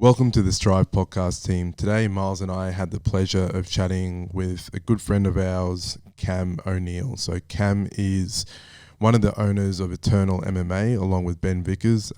Welcome to the Strive podcast team. Today, Miles and I had the pleasure of chatting with a good friend of ours, Cam O'Neill. So Cam is one of the owners of Eternal MMA along with Ben Vickers.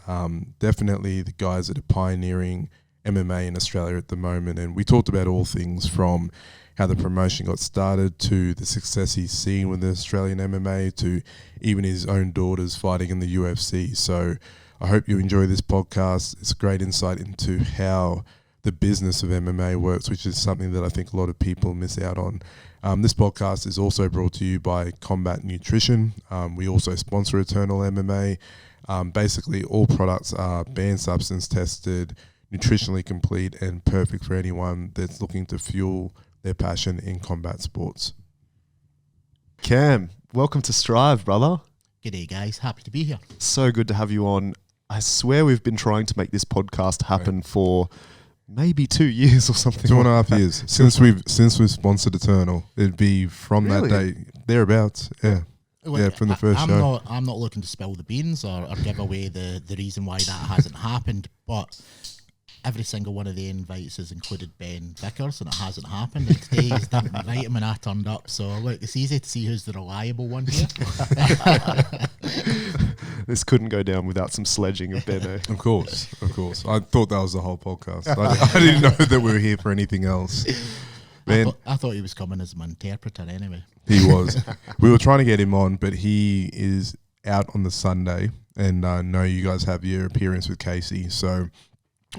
Definitely the guys that are pioneering MMA in Australia at the moment. And we talked about all things from how the promotion got started to the success he's seen with the Australian MMA to even his own daughters fighting in the UFC. So I hope you enjoy this podcast. It's a great insight into how the business of MMA works, which is something that I think a lot of people miss out on. This podcast is also brought to you by Combat Nutrition. We also sponsor Eternal MMA. Basically, all products are banned substance tested, nutritionally complete, and perfect for anyone that's looking to fuel their passion in combat sports. Cam, welcome to Strive, brother. G'day guys, happy to be here. So good to have you on. I swear we've been trying to make this podcast happen for maybe 2 years or something. 2.5 years since we've sponsored Eternal. It'd be from that day thereabouts. Yeah. Look, yeah, from the first show. I'm not looking to spill the beans or give away the reason why that hasn't happened, but every single one of the invites has included Ben Vickers, and it hasn't happened. And today he's didn't invite him, and I turned up. So look, it's easy to see who's the reliable one here. This couldn't go down without some sledging of Ben. Of course. I thought that was the whole podcast. I didn't know that we were here for anything else. Ben, I thought he was coming as my interpreter anyway. He was. We were trying to get him on, but he is out on the Sunday, and I know you guys have your appearance with Casey, so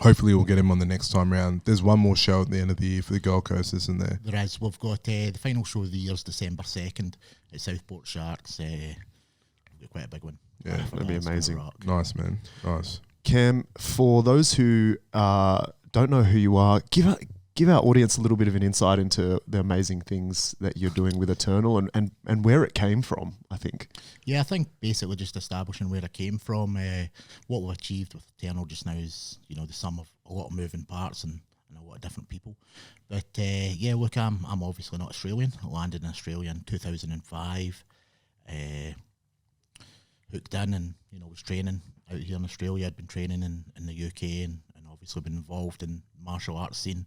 hopefully we'll get him on the next time round. There's one more show at the end of the year for the Gold Coast, isn't there? There is. We've got the final show of the year is December 2nd at Southport Sharks. Quite a big one. Yeah, that'd be amazing. Nice, man. Nice. Cam, for those who don't know who you are, give our audience a little bit of an insight into the amazing things that you're doing with Eternal and where it came from, I think. Yeah, I think basically just establishing where it came from. What we've achieved with Eternal just now is, the sum of a lot of moving parts and a lot of different people. But yeah, look, I'm obviously not Australian. I landed in Australia in 2005. Hooked in and, was training out here in Australia. I'd been training in the UK and obviously been involved in martial arts scene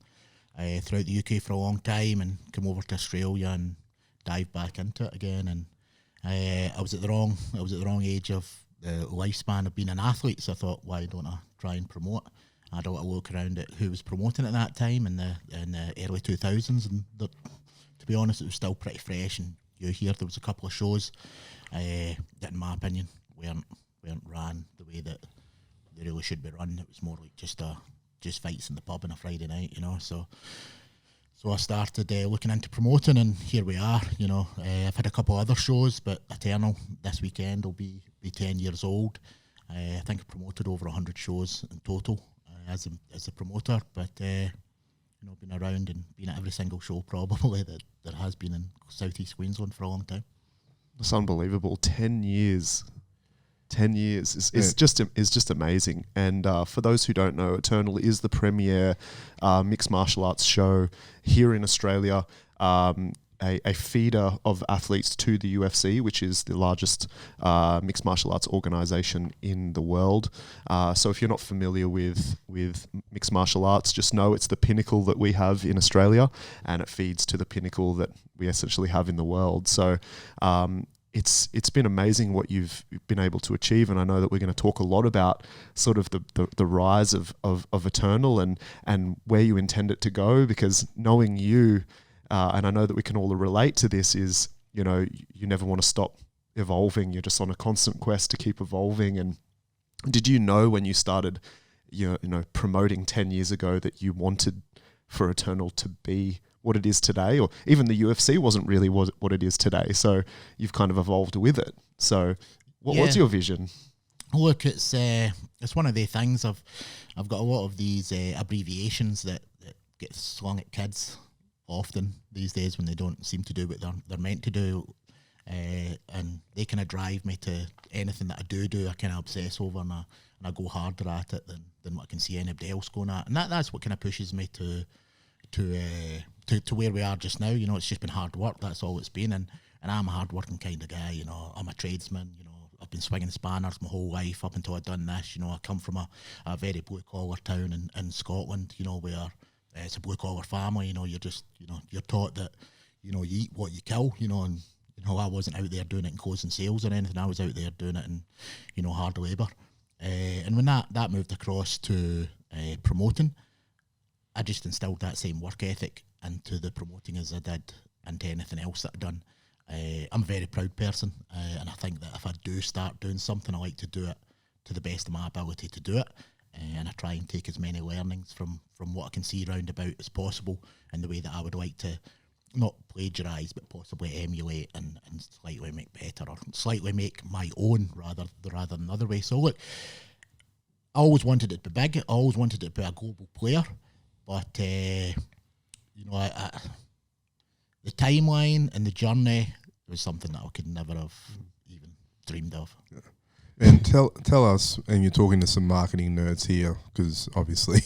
throughout the UK for a long time, and come over to Australia and dived back into it again. And I was at the wrong age of the lifespan of being an athlete, so I thought, why don't I try and promote? I had a little look around at who was promoting at that time in the early 2000s, and to be honest, it was still pretty fresh and new here. There was a couple of shows that, in my opinion, weren't ran the way that they really should be run. It was more like just fights in the pub on a Friday night, So I started looking into promoting, and here we are. I've had a couple other shows, but Eternal this weekend will be 10 years old. I think I've promoted over 100 shows in total as a promoter, but been around and been at every single show probably that there has been in Southeast Queensland for a long time. It's unbelievable. 10 years. 10 years is just amazing. And for those who don't know, Eternal is the premier mixed martial arts show here in Australia, a feeder of athletes to the UFC, which is the largest mixed martial arts organisation in the world. So if you're not familiar with mixed martial arts, just know it's the pinnacle that we have in Australia, and it feeds to the pinnacle that we essentially have in the world. So it's been amazing what you've been able to achieve, and I know that we're going to talk a lot about sort of the rise of Eternal and where you intend it to go, because knowing you, and I know that we can all relate to this, is, you never want to stop evolving. You're just on a constant quest to keep evolving. And did you know when you started, promoting 10 years ago that you wanted for Eternal to be what it is today? Or even the UFC wasn't really what it is today. So you've kind of evolved with it. So what's your vision? Look, it's one of the things. I've got a lot of these abbreviations that get slung at kids often these days when they don't seem to do what they're meant to do, and they kind of drive me to anything that I do. I kind of obsess over, and I go harder at it than what I can see anybody else going at, and that's what kind of pushes me to where we are just now. It's just been hard work. That's all it's been, and I'm a hard working kind of guy. I'm a tradesman. I've been swinging spanners my whole life up until I'd done this. You know, I come from a very blue collar town in Scotland. You know, where it's a blue collar family. You know, you're taught that, you know, you eat what you kill. You know, and you know, I wasn't out there doing it in closing sales or anything. I was out there doing it in, you know, hard labour. And when that moved across to promoting, I just instilled that same work ethic into the promoting as I did into anything else that I've done. I'm a very proud person, and I think that if I do start doing something, I like to do it to the best of my ability to do it, and I try and take as many learnings from what I can see round about as possible in the way that I would like to not plagiarise but possibly emulate and slightly make better, or slightly make my own rather than the other way. So look, I always wanted it to be big, I always wanted it to be a global player, but you know, the timeline and the journey was something that I could never have even dreamed of. Yeah. And tell us, and you're talking to some marketing nerds here, because obviously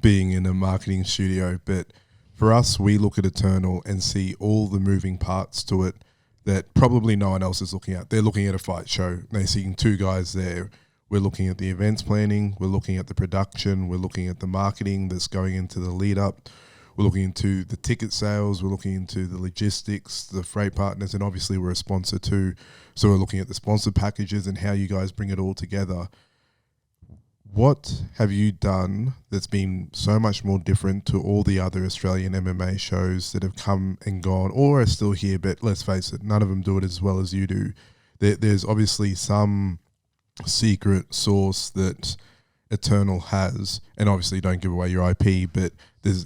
being in a marketing studio, but for us, we look at Eternal and see all the moving parts to it that probably no one else is looking at. They're looking at a fight show. They're seeing two guys there. We're looking at the events planning. We're looking at the production. We're looking at the marketing that's going into the lead up. We're looking into the ticket sales. We're looking into the logistics, the freight partners, and obviously we're a sponsor too. So we're looking at the sponsor packages and how you guys bring it all together. What have you done that's been so much more different to all the other Australian MMA shows that have come and gone or are still here? But let's face it, none of them do it as well as you do. There's obviously some secret sauce that Eternal has, and obviously don't give away your IP, but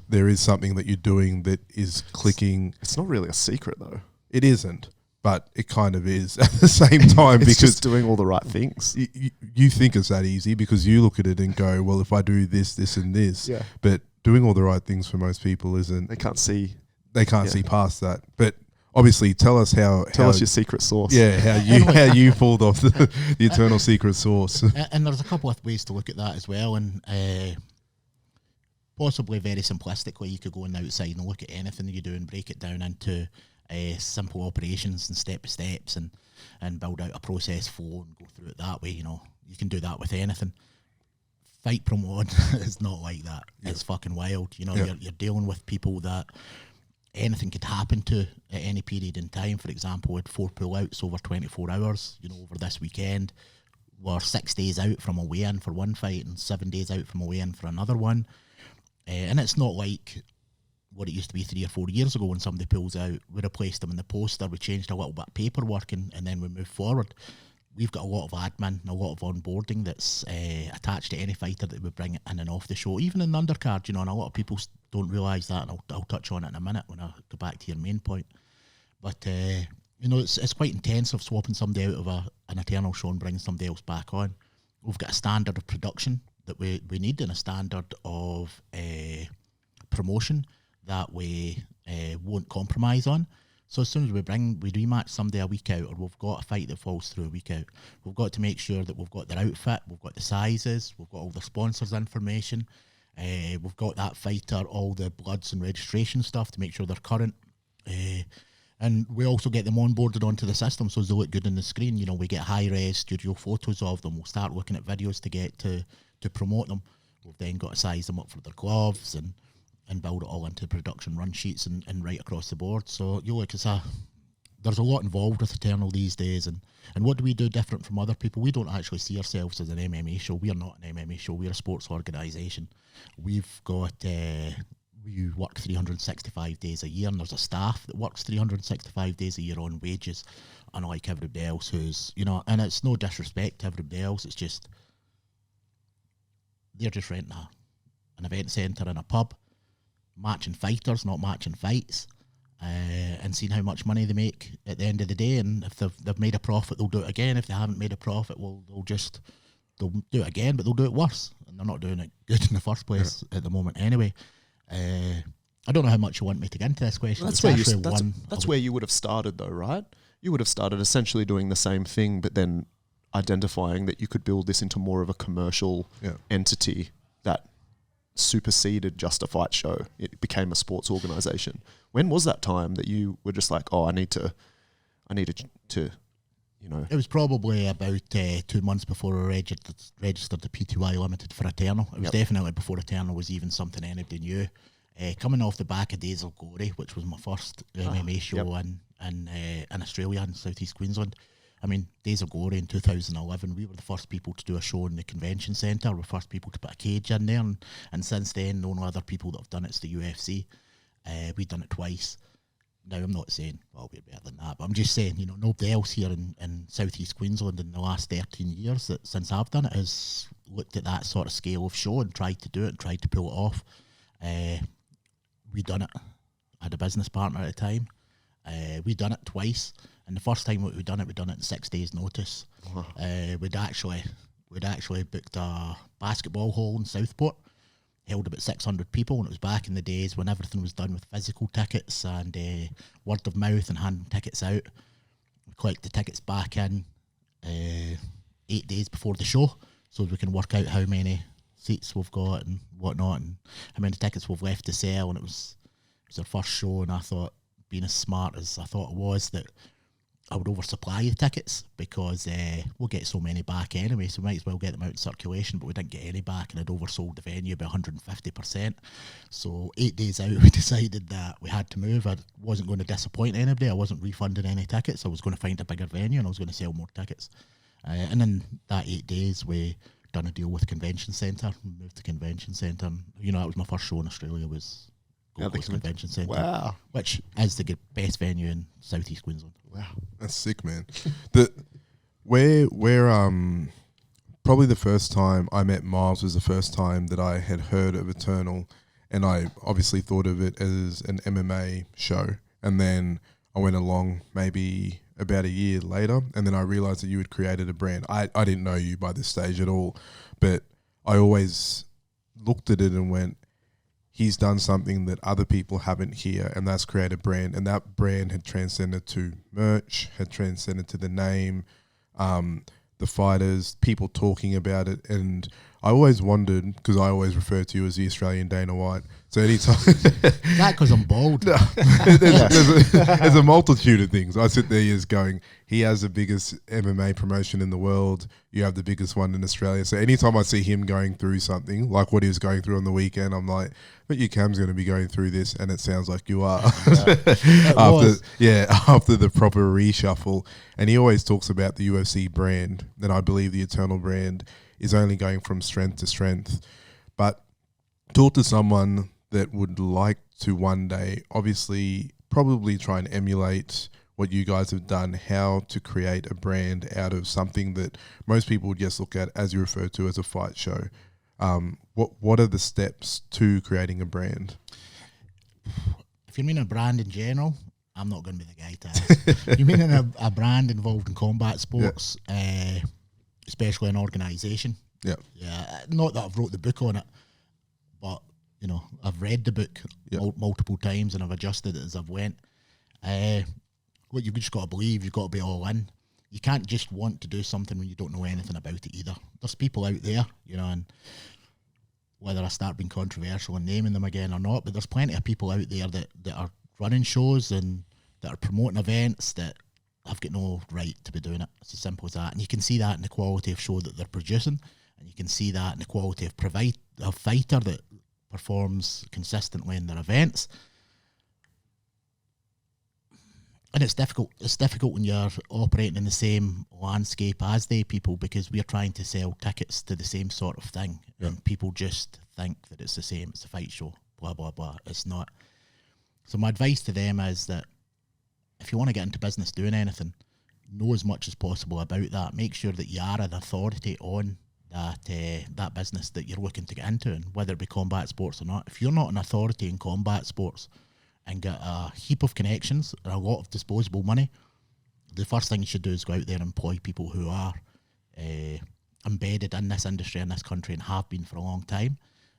there is something that you're doing that is clicking. It's not really a secret though. It isn't, but it kind of is at the same time. It's because just doing all the right things. You think it's that easy because you look at it and go, well, if I do this, this and this, Yeah. But doing all the right things for most people isn't. They can't see. They can't see past that. But obviously, tell us Tell us your secret sauce. Yeah, how you pulled off the Eternal secret sauce. And there's a couple of ways to look at that as well, and possibly very simplistically, you could go on the outside and look at anything that you do and break it down into simple operations and steps and build out a process flow and go through it that way. You know, you can do that with anything. Fight promoting is not like that. Yeah. It's fucking wild. You know, you're dealing with people that anything could happen to at any period in time. For example, with 4 pullouts over 24 hours, you know, over this weekend, we're 6 days out from a weigh-in for one fight and 7 days out from a weigh-in for another one. And it's not like what it used to be 3 or 4 years ago when somebody pulls out. We replaced them in the poster, we changed a little bit of paperwork, and then we move forward. We've got a lot of admin and a lot of onboarding that's attached to any fighter that we bring in and off the show, even in the undercard, you know, and a lot of people don't realise that, and I'll touch on it in a minute when I go back to your main point. But, you know, it's quite intensive swapping somebody out of an Eternal show and bringing somebody else back on. We've got a standard of production that we need and a standard of promotion that we won't compromise on. So as soon as we rematch somebody a week out, or we've got a fight that falls through a week out, we've got to make sure that we've got their outfit, we've got the sizes, we've got all the sponsors' information, we've got that fighter, all the bloods and registration stuff to make sure they're current. And we also get them onboarded onto the system so they look good on the screen. You know, we get high-res studio photos of them. We'll start looking at videos to get to promote them. We've then got to size them up for their gloves and build it all into production run sheets and right across the board. So you look, there's a lot involved with Eternal these days. And what do we do different from other people? We don't actually see ourselves as an MMA show. We are not an MMA show. We're a sports organisation. We've got... we work 365 days a year, and there's a staff that works 365 days a year on wages, unlike everybody else who's, you know, and it's no disrespect to everybody else, it's just they're just renting an event centre and a pub, matching fighters, not matching fights, and seeing how much money they make at the end of the day. And if they've made a profit, they'll do it again. If they haven't made a profit, well, they'll do it again, but they'll do it worse, and they're not doing it good in the first place at the moment anyway. I don't know how much you want me to get into this question. That's where you would have started though, right? You would have started essentially doing the same thing, but then identifying that you could build this into more of a commercial entity that superseded just a fight show. It became a sports organisation. When was that time that you were just like, oh, I need to you know? It was probably about 2 months before we registered the PTY Limited for Eternal. It was definitely before Eternal was even something anybody knew. Coming off the back of Days of Glory, which was my first MMA show in Australia, in South East Queensland. I mean, Days of Glory in 2011, we were the first people to do a show in the convention centre. We were the first people to put a cage in there. And since then, the only other people that have done it's the UFC. We've done it twice. Now, I'm not saying, well, we're better than that, but I'm just saying, you know, nobody else here in South East Queensland in the last 13 years that since I've done it has looked at that sort of scale of show and tried to do it and tried to pull it off. We done it. I had a business partner at the time. We done it twice, and the first time we done it in 6 days' notice. We'd actually booked a basketball hall in Southport, held about 600 people, and it was back in the days when everything was done with physical tickets and word of mouth and handing tickets out. We collect the tickets back in 8 days before the show, so we can work out how many seats we've got and whatnot, and how many tickets we've left to sell. And it was our first show, and I thought, being as smart as I thought it was, that I would oversupply the tickets because we'll get so many back anyway, so we might as well get them out in circulation. But we didn't get any back, and I'd oversold the venue by 150%. So 8 days out, we decided that we had to move. I wasn't going to disappoint anybody. I wasn't refunding any tickets. I was going to find a bigger venue, and I was going to sell more tickets. And in that 8 days, we done a deal with Convention Centre, moved to Convention Centre. And, you know, that was my first show in Australia, was Gold Coast Convention Centre. Wow. Which is the best venue in South East Queensland. Wow. That's sick, man. Where probably the first time I met Miles was the first time that I had heard of Eternal, and I obviously thought of it as an MMA show. And then I went along maybe about a year later, and then I realized that you had created a brand. I didn't know you by this stage at all, but I always looked at it and went, he's done something that other people haven't here, and that's create a brand. And that brand had transcended to merch, had transcended to the name, the fighters, people talking about it. And I always wondered, because I always refer to you as the Australian Dana White. So anytime... That because I'm bald. No, there's a multitude of things. I sit there just going, he has the biggest MMA promotion in the world. You have the biggest one in Australia. So anytime I see him going through something, like what he was going through on the weekend, I'm like, but you Cam's going to be going through this, and it sounds like you are. After the proper reshuffle. And he always talks about the UFC brand, and I believe the Eternal brand is only going from strength to strength. But talk to someone that would like to one day, obviously, probably try and emulate what you guys have done, how to create a brand out of something that most people would just look at, as you refer to, as a fight show. What are the steps to creating a brand? If you mean a brand in general, I'm not going to be the guy to ask. You mean in a brand involved in combat sports, especially an organisation? Yeah. Not that I've wrote the book on it, but you know, I've read the book multiple times, and I've adjusted it as I've went. What you've just got to believe, you've got to be all in. You can't just want to do something when you don't know anything about it either. There's people out there, you know, and whether I start being controversial and naming them again or not, but there's plenty of people out there that are running shows and that are promoting events that have got no right to be doing it. It's as simple as that. And you can see that in the quality of show that they're producing, and you can see that in the quality of fighter that performs consistently in their events. And it's difficult. It's difficult when you're operating in the same landscape as they people, because we're trying to sell tickets to the same sort of thing, and people just think that it's the same. It's a fight show, blah blah blah. It's not. So my advice to them is that if you want to get into business doing anything, know as much as possible about that. Make sure that you are an authority on that business that you're looking to get into, and whether it be combat sports or not. If you're not an authority in combat sports and get a heap of connections and a lot of disposable money, the first thing you should do is go out there and employ people who are embedded in this industry in this country and have been for a long time,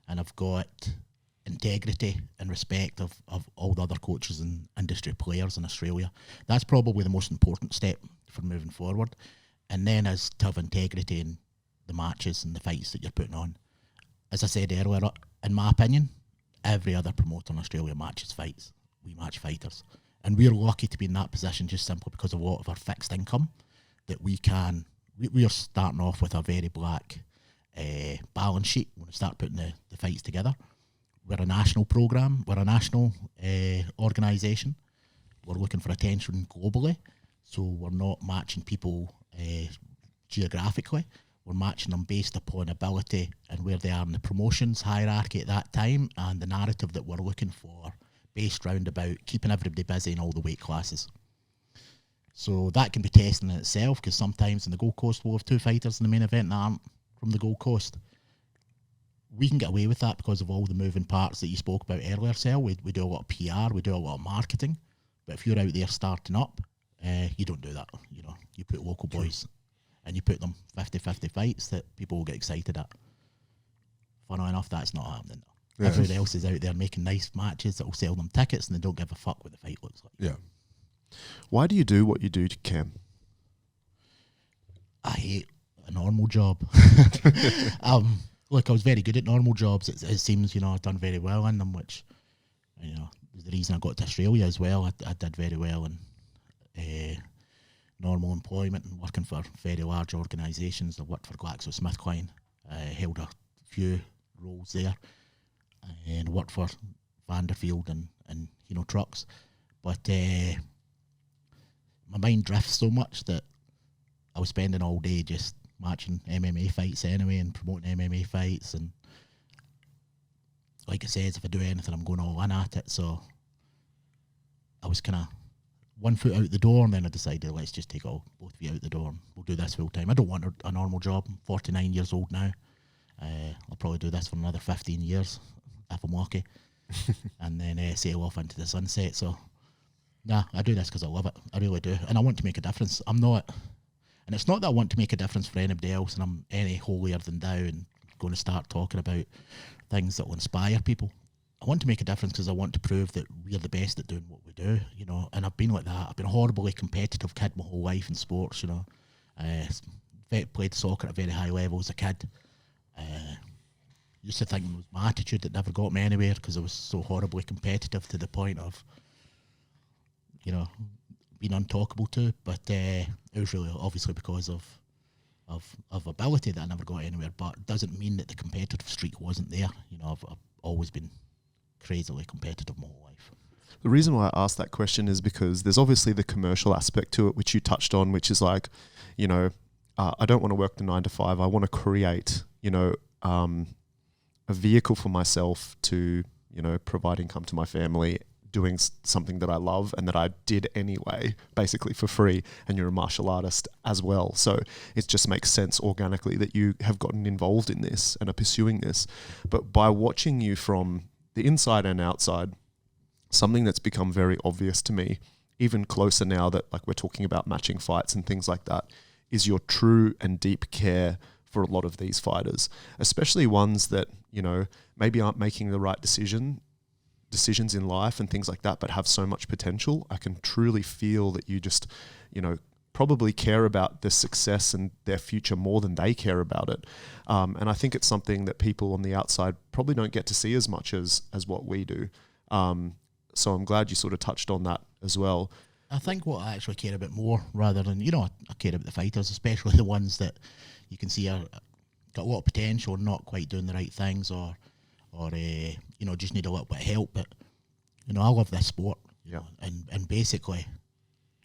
and have got integrity and respect of all the other coaches and industry players in Australia. That's probably the most important step for moving forward. And then is to have integrity in the matches and the fights that you're putting on. As I said earlier, in my opinion, every other promoter in Australia matches fights. We match fighters. And we're lucky to be in that position just simply because of a lot of our fixed income. that we are starting off with a very black balance sheet when we start putting the fights together. We're a national program. We're a national organisation. We're looking for attention globally. So we're not matching people geographically. We're matching them based upon ability and where they are in the promotions hierarchy at that time, and the narrative that we're looking for based round about keeping everybody busy in all the weight classes. So that can be testing in itself, because sometimes in the Gold Coast we'll have 2 fighters in the main event that aren't from the Gold Coast. We can get away with that because of all the moving parts that you spoke about earlier, Sel. We do a lot of PR, we do a lot of marketing. But if you're out there starting up, you don't do that. You know, you put local boys and you put them 50-50 fights that people will get excited at. Funnily enough, that's not happening. Yeah. Everybody else is out there making nice matches that will sell them tickets, and they don't give a fuck what the fight looks like. Yeah. Why do you do what you do, Cam? I hate a normal job. Look, I was very good at normal jobs. It seems, you know, I've done very well in them, which, you know, was the reason I got to Australia as well. I did very well in normal employment and working for very large organisations. I worked for GlaxoSmithKline, held a few roles there, and worked for Vanderfield and you know, trucks. But my mind drifts so much that I was spending all day just matching MMA fights anyway and promoting MMA fights, and like I said, if I do anything I'm going all in at it. So I was kind of 1 foot out the door, and then I decided, let's just take both of you out the door and we'll do this full time. I don't want a normal job. I'm 49 years old now. I'll probably do this for another 15 years if I'm lucky, and then sail off into the sunset. So nah, I do this because I love it. I really do, and I want to make a difference. I'm not, and it's not that I want to make a difference for anybody else and I'm any holier than thou and going to start talking about things that will inspire people. I want to make a difference because I want to prove that we're the best at doing what we do, you know. And I've been like that. I've been a horribly competitive kid my whole life in sports, you know. Played soccer at a very high level as a kid. Used to think it was my attitude that never got me anywhere because I was so horribly competitive to the point of, you know, being untalkable to. But it was really obviously because of ability that I never got anywhere. But it doesn't mean that the competitive streak wasn't there. You know, I've always been crazily competitive my whole life. The reason why I asked that question is because there's obviously the commercial aspect to it, which you touched on, which is like, you know, I don't want to work the 9 to 5. I want to create, you know, a vehicle for myself to, you know, provide income to my family, doing something that I love and that I did anyway, basically for free. And you're a martial artist as well. So it just makes sense organically that you have gotten involved in this and are pursuing this. But by watching you from the inside and outside, something that's become very obvious to me, even closer now that like we're talking about matching fights and things like that, is your true and deep care for a lot of these fighters, especially ones that, you know, maybe aren't making the right decisions in life and things like that, but have so much potential. I can truly feel that you just, you know, probably care about their success and their future more than they care about it. And I think it's something that people on the outside probably don't get to see as much as what we do. So I'm glad you sort of touched on that as well. I think what I actually care about more, rather than, you know, I care about the fighters, especially the ones that you can see are got a lot of potential and not quite doing the right things, or you know, just need a little bit of help. But, you know, I love this sport. Yeah. And basically,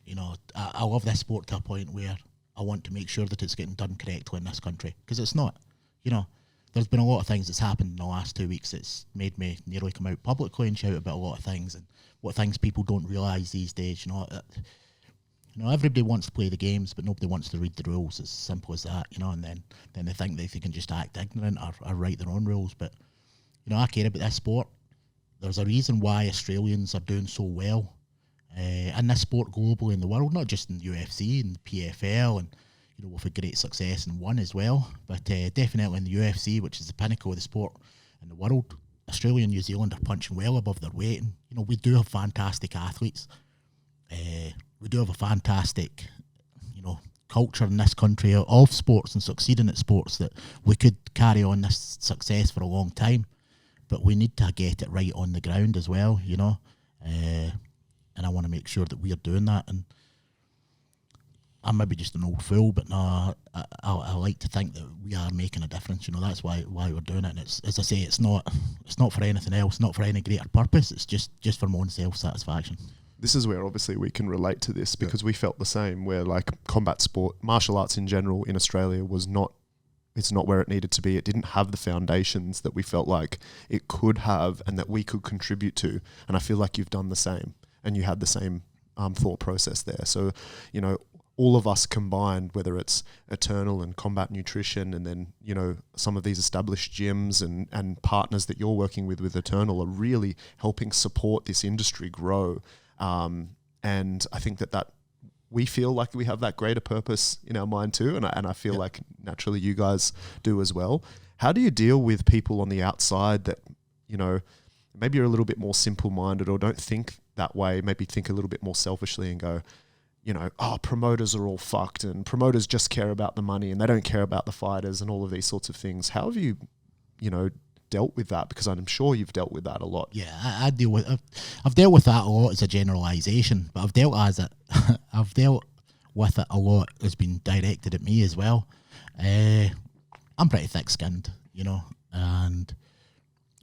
you know, I love this sport to a point where I want to make sure that it's getting done correctly in this country, because it's not. You know, there's been a lot of things that's happened in the last 2 weeks that's made me nearly come out publicly and shout about a lot of things and what things people don't realise these days. You know, everybody wants to play the games, but nobody wants to read the rules. It's as simple as that. You know, and then they think that they can just act ignorant or write their own rules. But, you know, I care about this sport. There's a reason why Australians are doing so well in this sport globally in the world, not just in UFC and PFL, and, you know, we've had great success in one as well, but definitely in the UFC, which is the pinnacle of the sport in the world. Australia and New Zealand are punching well above their weight, and, you know, we do have fantastic athletes. We do have a fantastic, you know, culture in this country of sports and succeeding at sports that we could carry on this success for a long time, but we need to get it right on the ground as well, you know, and I want to make sure that we are doing that. And I'm maybe just an old fool, but no, I like to think that we are making a difference. You know, that's why we're doing it. And it's, as I say, it's not for anything else, not for any greater purpose. It's just for my own self satisfaction. This is where obviously we can relate to this, because we felt the same, where like combat sport, martial arts in general in Australia it's not where it needed to be. It didn't have the foundations that we felt like it could have and that we could contribute to. And I feel like you've done the same, and you had the same thought process there. So, you know, all of us combined, whether it's Eternal and Combat Nutrition, and then, you know, some of these established gyms and partners that you're working with Eternal, are really helping support this industry grow. And I think that we feel like we have that greater purpose in our mind too. And I feel like naturally you guys do as well. How do you deal with people on the outside that, you know, maybe you're a little bit more simple-minded or don't think that way, maybe think a little bit more selfishly and go, you know, oh, promoters are all fucked and promoters just care about the money and they don't care about the fighters and all of these sorts of things. How have you, you know, dealt with that? Because I'm sure you've dealt with that a lot. Yeah, I've dealt with that a lot as a generalisation, but I've dealt with it a lot as been directed at me as well. I'm pretty thick-skinned, you know, and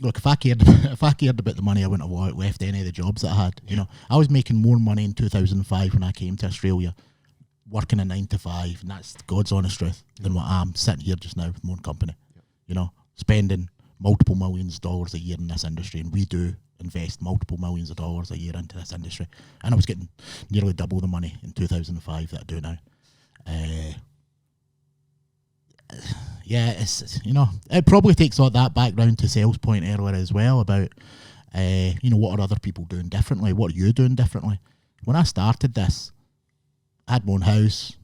look, if I cared about the money, I wouldn't have left any of the jobs that I had. You know, I was making more money in 2005 when I came to Australia, working a 9 to 5, and that's God's honest truth, than what I'm sitting here just now with my own company. You know, spending multiple millions of dollars a year in this industry, and we do invest multiple millions of dollars a year into this industry. And I was getting nearly double the money in 2005 that I do now. Yeah, it's, you know, it probably takes all that back round to Sal's point earlier as well about, you know, what are other people doing differently? What are you doing differently? When I started this, I had my own house,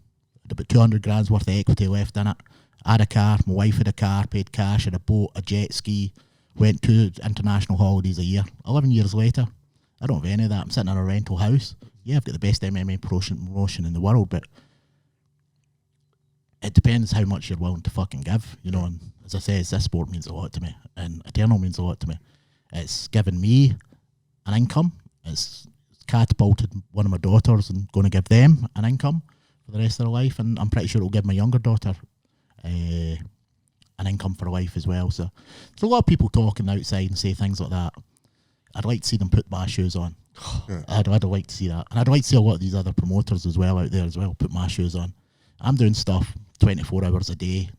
had about 200 grand's worth of equity left in it. I had a car, my wife had a car, paid cash, had a boat, a jet ski, went 2 international holidays a year. 11 years later, I don't have any of that. I'm sitting in a rental house. Yeah, I've got the best MMA promotion in the world, but it depends how much you're willing to fucking give, you know. And as I say, this sport means a lot to me, and Eternal means a lot to me. It's given me an income. It's catapulted one of my daughters and going to give them an income for the rest of their life, and I'm pretty sure it'll give my younger daughter an income for life as well. So there's a lot of people talking outside and say things like that. I'd like to see them put my shoes on. I'd like to see that, and I'd like to see a lot of these other promoters as well out there as well put my shoes on. I'm doing stuff 24 hours a day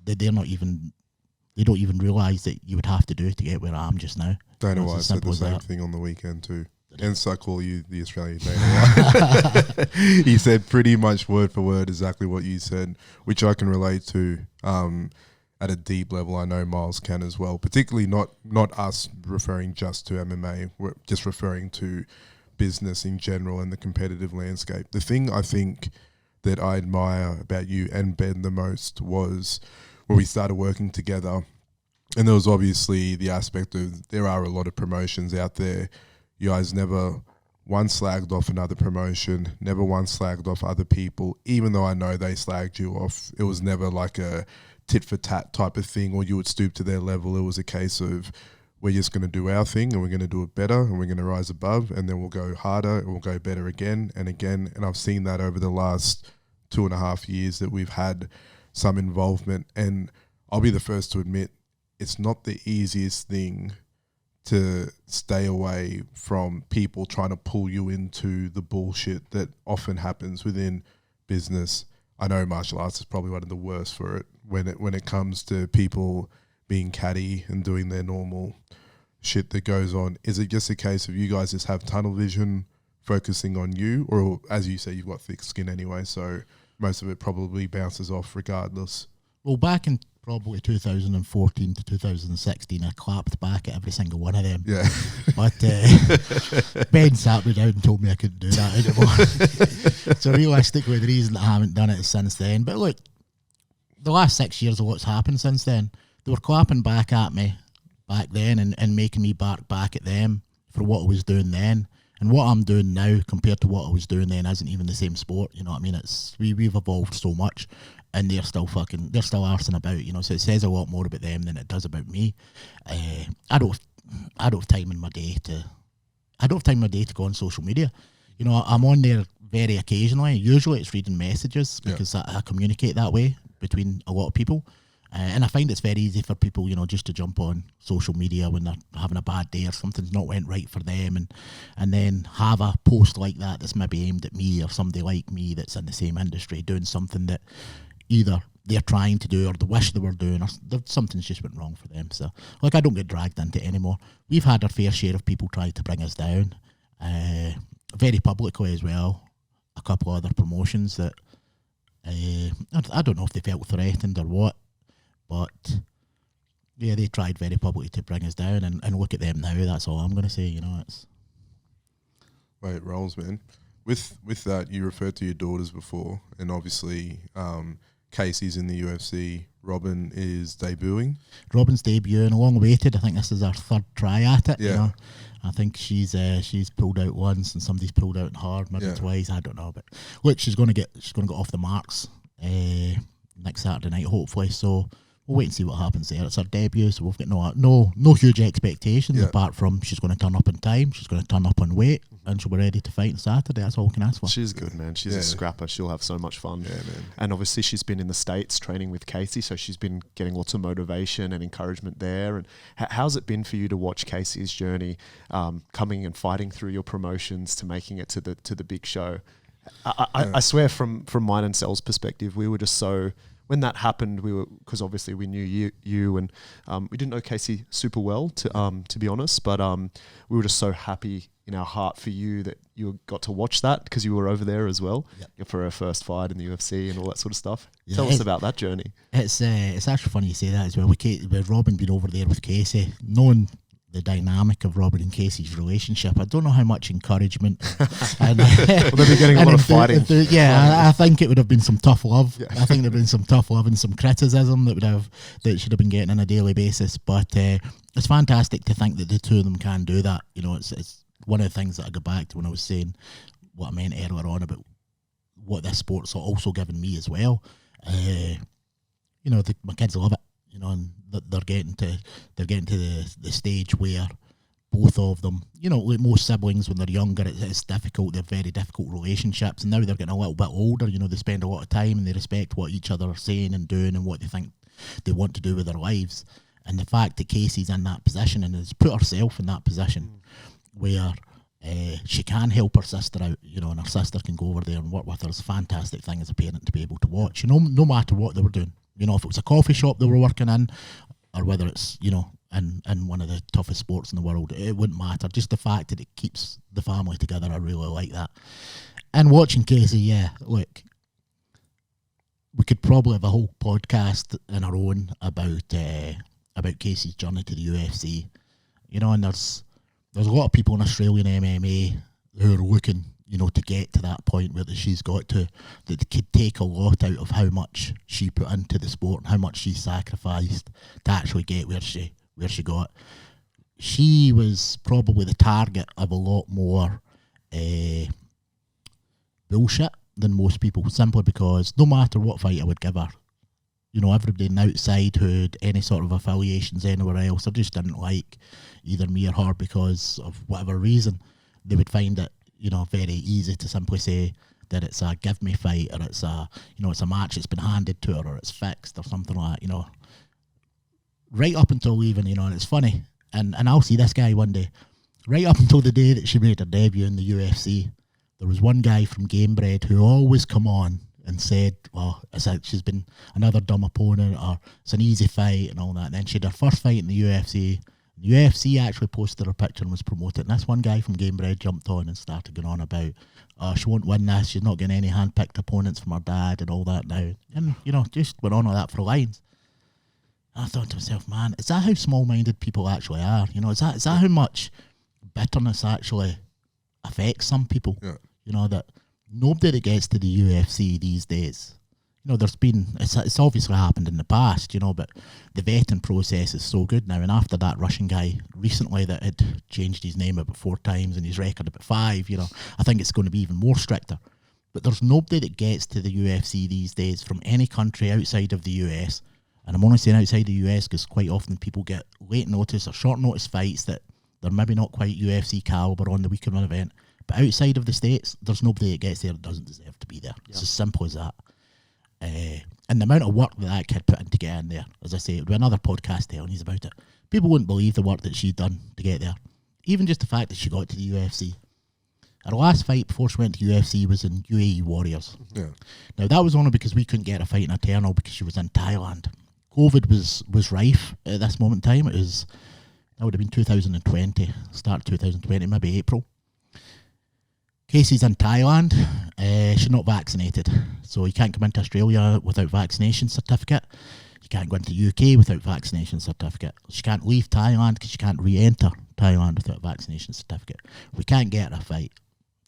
that they don't even realise that you would have to do to get where I am just now. Dana White said the same thing on the weekend too. Hence I call you the Australian Dana White. He said pretty much word for word exactly what you said, which I can relate to at a deep level. I know Miles can as well, particularly not us referring just to MMA. We're just referring to business in general and the competitive landscape. The thing I think that I admire about you and Ben the most was when we started working together, and there was obviously the aspect of there are a lot of promotions out there. You guys never once slagged off another promotion, never once slagged off other people, even though I know they slagged you off. It was never like a tit for tat type of thing, or you would stoop to their level. It was a case of, we're just going to do our thing and we're going to do it better and we're going to rise above, and then we'll go harder and we'll go better again and again. And I've seen that over the last 2.5 years that we've had some involvement. And I'll be the first to admit, it's not the easiest thing to stay away from people trying to pull you into the bullshit that often happens within business. I know martial arts is probably one of the worst for it when it comes to people being catty and doing their normal shit that goes on. Is it just a case of you guys just have tunnel vision focusing on you, or as you say, you've got thick skin anyway, so most of it probably bounces off regardless? Well, back in probably 2014 to 2016, I clapped back at every single one of them. Yeah. But Ben sat me down and told me I couldn't do that anymore. So realistically, the reason I haven't done it is since then. But look, the last 6 years of what's happened since then, they were clapping back at me back then and making me bark back at them for what I was doing then. And what I'm doing now compared to what I was doing then isn't even the same sport. You know what I mean? We've evolved so much, and they're still arsing about, you know, so it says a lot more about them than it does about me. I don't have time in my day to go on social media. You know, I'm on there very occasionally. Usually it's reading messages because I communicate that way between a lot of people. And I find it's very easy for people, you know, just to jump on social media when they're having a bad day or something's not went right for them, and then have a post like that that's maybe aimed at me or somebody like me that's in the same industry doing something that either they're trying to do or they wish they were doing, or something's just went wrong for them. So, like, I don't get dragged into it anymore. We've had our fair share of people try to bring us down, very publicly as well. A couple of other promotions that I don't know if they felt threatened or what. But yeah, they tried very publicly to bring us down, and look at them now. That's all I'm going to say. You know, it's Wait, rolls, man. With that, you referred to your daughters before, and obviously Casey's in the UFC. Robin is debuting. Robin's debuting, long awaited. I think this is our third try at it. Yeah. You know, I think she's pulled out once, and somebody's pulled out hard, maybe twice. I don't know, but look, she's going to get off the marks next Saturday night, hopefully. So. We'll wait and see what happens there. It's our debut, so we've got no huge expectations apart from she's going to turn up on time, she's going to turn up on weight, and she'll be ready to fight on Saturday. That's all we can ask for. She's good, man. She's a scrapper. She'll have so much fun. Yeah, man. And obviously she's been in the States training with Casey, so she's been getting lots of motivation and encouragement there. And how's it been for you to watch Casey's journey, coming and fighting through your promotions to making it to the big show? I swear, from mine and Sel's perspective, we were just so... When that happened, we were, because obviously we knew you and we didn't know Casey super well, to be honest, but we were just so happy in our heart for you that you got to watch that because you were over there as well for her first fight in the UFC and all that sort of stuff. Yeah, Tell us about that journey. It's actually funny you say that as well. With Robin being over there with Casey, knowing the dynamic of Robin and Casey's relationship, I don't know how much encouragement and, well, they'll be getting a lot of fighting. I think it would have been some tough love. Yeah. I think there'd been some tough love and some criticism that should have been getting on a daily basis. But it's fantastic to think that the two of them can do that. You know, it's one of the things that I go back to when I was saying what I meant earlier on about what this sport's also given me as well. You know, my kids love it. You know, and they're getting to the stage where both of them, you know, like most siblings when they're younger, it's difficult. They're very difficult relationships, and now they're getting a little bit older. You know, they spend a lot of time and they respect what each other are saying and doing and what they think they want to do with their lives. And the fact that Casey's in that position and has put herself in that position where she can help her sister out, you know, and her sister can go over there and work with her is a fantastic thing as a parent to be able to watch. You know, no matter what they were doing. You know, if it was a coffee shop they were working in, or whether it's, you know, in one of the toughest sports in the world, it wouldn't matter. Just the fact that it keeps the family together, I really like that. And watching Casey, look, we could probably have a whole podcast in our own about Casey's journey to the UFC. You know, and there's a lot of people in Australian MMA who are looking, you know, to get to that point where she's got to, that could take a lot out of how much she put into the sport and how much she sacrificed to actually get where she got. She was probably the target of a lot more bullshit than most people, simply because no matter what fight I would give her, you know, everybody on the outside who had any sort of affiliations anywhere else, or just didn't like either me or her because of whatever reason, they would find it, you know, very easy to simply say that it's a give me fight, or it's a, you know, it's a match that's been handed to her, or it's fixed or something like that, you know. Right up until even, you know, and it's funny, and I'll see this guy one day, right up until the day that she made her debut in the UFC, there was one guy from Gamebred who always come on and said, well, she's been another dumb opponent, or it's an easy fight and all that. And then she had her first fight in the UFC. The UFC actually posted her picture and was promoted. And this one guy from Gamebred jumped on and started going on about, she won't win this, she's not getting any hand-picked opponents from her dad and all that now. And, you know, just went on with that for lines. And I thought to myself, man, is that how small-minded people actually are? You know, is that how much bitterness actually affects some people? Yeah. You know, that nobody that gets to the UFC these days, you know, there's been, it's obviously happened in the past, you know, but the vetting process is so good now. And after that Russian guy recently that had changed his name about 4 times and his record about 5, you know, I think it's going to be even more stricter. But there's nobody that gets to the UFC these days from any country outside of the US. And I'm only saying outside the US because quite often people get late notice or short notice fights that they're maybe not quite UFC caliber on the week of an event. But outside of the States, there's nobody that gets there that doesn't deserve to be there. Yeah. It's as simple as that. And the amount of work that kid put in to get in there, as I say, it would be another podcast telling you about it. People wouldn't believe the work that she'd done to get there. Even just the fact that she got to the UFC. Her last fight before she went to UFC was in UAE Warriors. Yeah. Now, that was only because we couldn't get a fight in Eternal because she was in Thailand. COVID was rife at this moment in time. That would have been 2020, start of 2020, maybe April. Casey's in Thailand. She's not vaccinated, so you can't come into Australia without vaccination certificate. You can't go into the UK without vaccination certificate. She can't leave Thailand because she can't re-enter Thailand without a vaccination certificate. We can't get her a fight.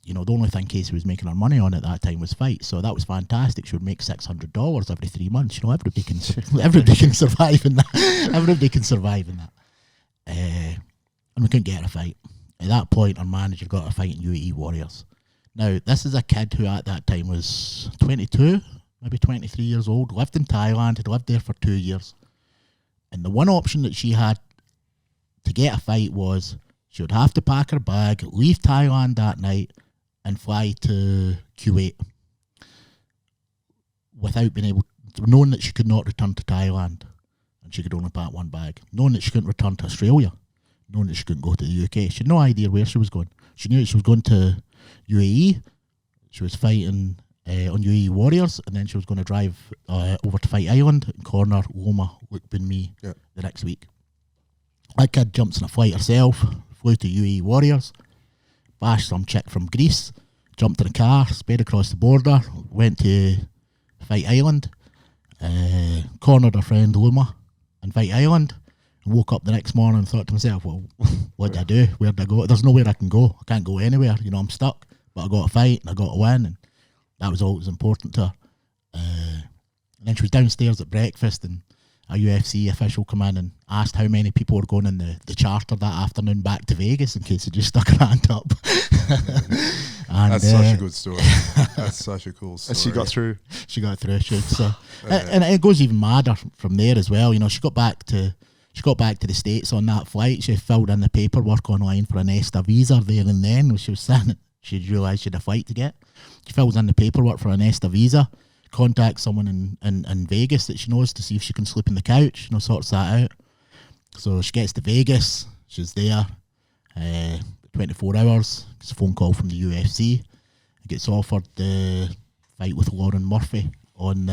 You know, the only thing Casey was making her money on at that time was fights, so that was fantastic. She would make $600 every 3 months. You know, everybody can survive in that. Everybody can survive in that. And we couldn't get her a fight. At that point, our manager got a fight in UAE Warriors. Now, this is a kid who at that time was 22, maybe 23 years old, lived in Thailand, had lived there for 2 years. And the one option that she had to get a fight was she would have to pack her bag, leave Thailand that night, and fly to Kuwait without being able, knowing that she could not return to Thailand and she could only pack one bag, knowing that she couldn't return to Australia, knowing that she couldn't go to the UK. She had no idea where she was going. She knew that she was going to UAE. She was fighting on UAE Warriors, and then she was going to drive over to Fight Island and corner Loma Lukbanmi the next week. That kid jumps in a flight herself, flew to UAE Warriors, bashed some chick from Greece, jumped in a car, sped across the border, went to Fight Island, cornered her friend Loma in Fight Island, and woke up the next morning and thought to myself, well, what do I do? Where do I go? There's nowhere I can go. I can't go anywhere. You know, I'm stuck. But I got to fight and I got to win, and that was all that was important to her. And then she was downstairs at breakfast, and a UFC official come in and asked how many people were going in the charter that afternoon back to Vegas in case they just stuck her hand up. And, that's such a good story. That's such a cool story. And she got through. She got through. And it goes even madder from there as well. You know, she got back to the States on that flight. She filled in the paperwork online for an ESTA visa there and then. When she was saying she realised she had a flight to get. She fills in the paperwork for an ESTA visa, contacts someone in Vegas that she knows to see if she can sleep in the couch, you know, sorts that out. So she gets to Vegas, she's there, 24 hours, gets a phone call from the UFC, gets offered the fight with Lauren Murphy on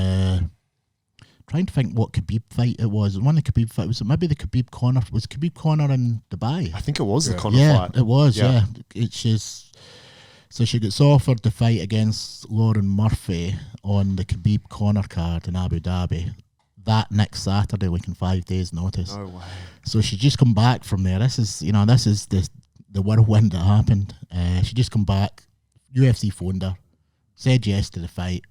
trying to think what Khabib fight it was. One of the Khabib fight, was it maybe the Khabib Conor? Was Khabib Conor in Dubai? I think it was the Conor fight. It was, yeah. It's just... So she gets offered the fight against Lauren Murphy on the Khabib Conor card in Abu Dhabi that next Saturday, like in 5 days' notice. No way. So she just come back from there. This is the whirlwind that happened. She just come back. UFC phoned her, said yes to the fight,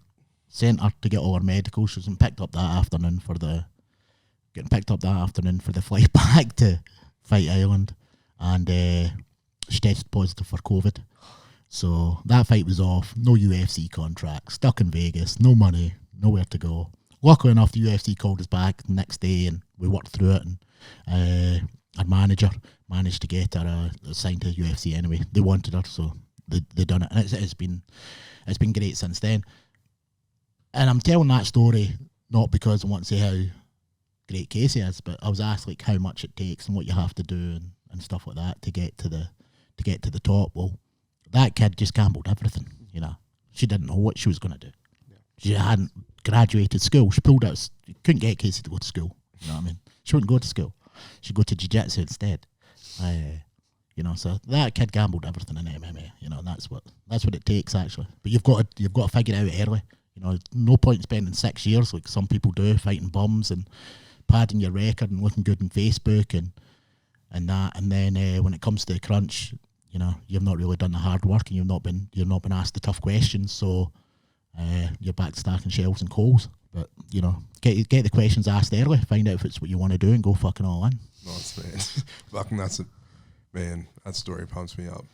sent her to get all her medicals. She was picked up that afternoon for the flight back to Fight Island, and she tested positive for COVID. So that fight was off, no UFC contract, stuck in Vegas, no money, nowhere to go. Luckily enough, the UFC called us back the next day and we worked through it, and our manager managed to get her signed to the UFC anyway. They wanted her, so they done it, and it's been great since then. And I'm telling that story not because I want to say how great Casey is, but I was asked like how much it takes and what you have to do and stuff like that to get to the top. Well, that kid just gambled everything, you know. She didn't know what she was going to do. Yeah. She hadn't graduated school. She pulled out, couldn't get Casey to go to school. You know what I mean? She wouldn't go to school. She'd go to jiu-jitsu instead. You know, so that kid gambled everything in MMA, you know, and that's what it takes actually. But you've got to figure it out early. You know, no point spending 6 years like some people do, fighting bums and padding your record and looking good on Facebook and that, and then when it comes to the crunch, you know, you've not really done the hard work and you've not been asked the tough questions, so you're back to stacking shelves and coals. But you know, get the questions asked early, find out if it's what you want to do, and go fucking all in. Nice, man. Fucking man. That story pumps me up.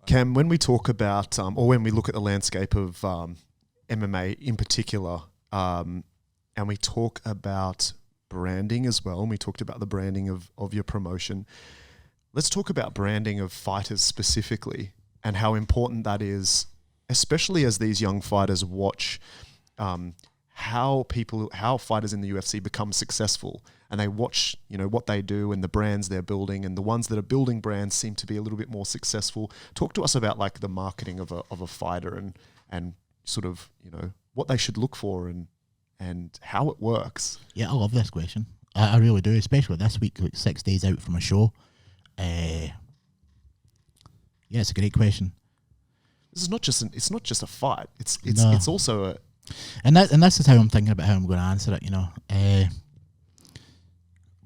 Cam, when we talk about or when we look at the landscape of MMA in particular, and we talk about branding as well, and we talked about the branding of your promotion. Let's talk about branding of fighters specifically. and how important that is, especially as these young fighters watch how fighters in the UFC become successful, and they watch, what they do and the brands they're building, and the ones that are building brands seem to be a little bit more successful. Talk to us about like the marketing of a fighter and sort of, what they should look for and how it works. Yeah, I love this question. I really do, especially this week, like 6 days out from a show. Yeah, it's a great question. This is it's not just a fight. It's also a. And this is how I'm thinking about how I'm going to answer it.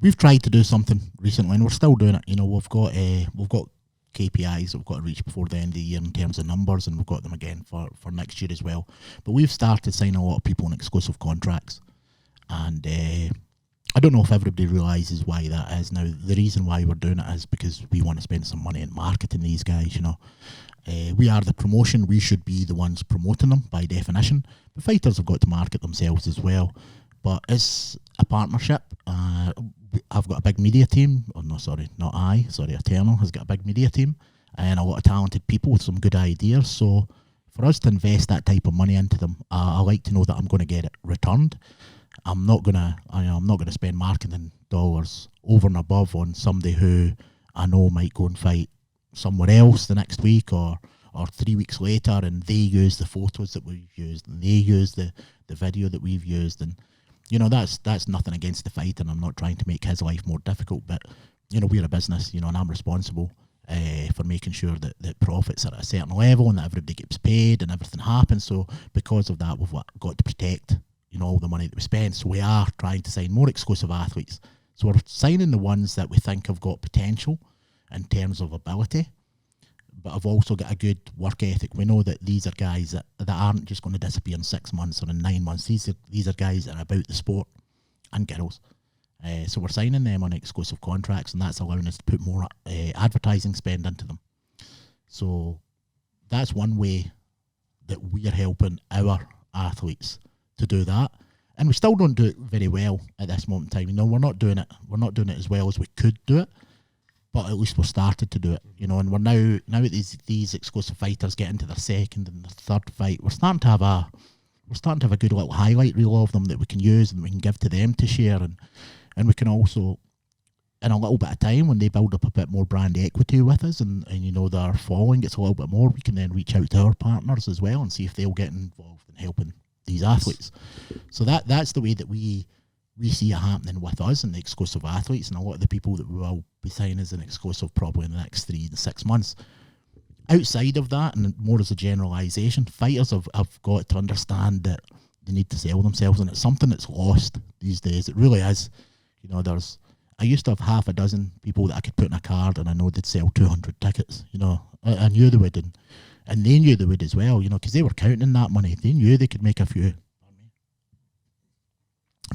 We've tried to do something recently, and we're still doing it. We've got KPIs that we've got to reach before the end of the year in terms of numbers, and we've got them again for next year as well. But we've started signing a lot of people on exclusive contracts, and I don't know if everybody realises why that is. Now, the reason why we're doing it is because we want to spend some money in marketing these guys, we are the promotion. We should be the ones promoting them by definition. But fighters have got to market themselves as well. But it's a partnership. I've got a big media team. Oh, no, sorry, not I. Sorry, Eternal has got a big media team and a lot of talented people with some good ideas. So for us to invest that type of money into them, I like to know that I'm going to get it returned. I'm not gonna spend marketing dollars over and above on somebody who I know might go and fight somewhere else the next week or 3 weeks later, and they use the photos that we've used and they use the video that we've used, and that's nothing against the fighter, and I'm not trying to make his life more difficult, but we're a business, and I'm responsible for making sure that profits are at a certain level and that everybody gets paid and everything happens. So because of that, we've got to protect all the money that we spend. So we are trying to sign more exclusive athletes. So we're signing the ones that we think have got potential in terms of ability, but have also got a good work ethic. We know that these are guys that aren't just going to disappear in 6 months or in 9 months. These are guys that are about the sport, and girls. So we're signing them on exclusive contracts, and that's allowing us to put more advertising spend into them. So that's one way that we are helping our athletes to do that. And we still don't do it very well at this moment in time. We're not doing it as well as we could do it, but at least we've started to do it, and we're now at these exclusive fighters get into their second and their third fight, we're starting to have a good little highlight reel of them that we can use and we can give to them to share, and we can also, in a little bit of time, when they build up a bit more brand equity with us and their following gets a little bit more, we can then reach out to our partners as well and see if they'll get involved in helping these athletes. So that's the way that we see it happening with us and the exclusive athletes, and a lot of the people that we will be signing as an exclusive probably in the next 3 to 6 months. Outside of that, and more as a generalisation, fighters have got to understand that they need to sell themselves, and it's something that's lost these days. It really is. I used to have half a dozen people that I could put in a card and I know they'd sell 200 tickets. I knew they would, and they knew they would as well, because they were counting that money. They knew they could make a few.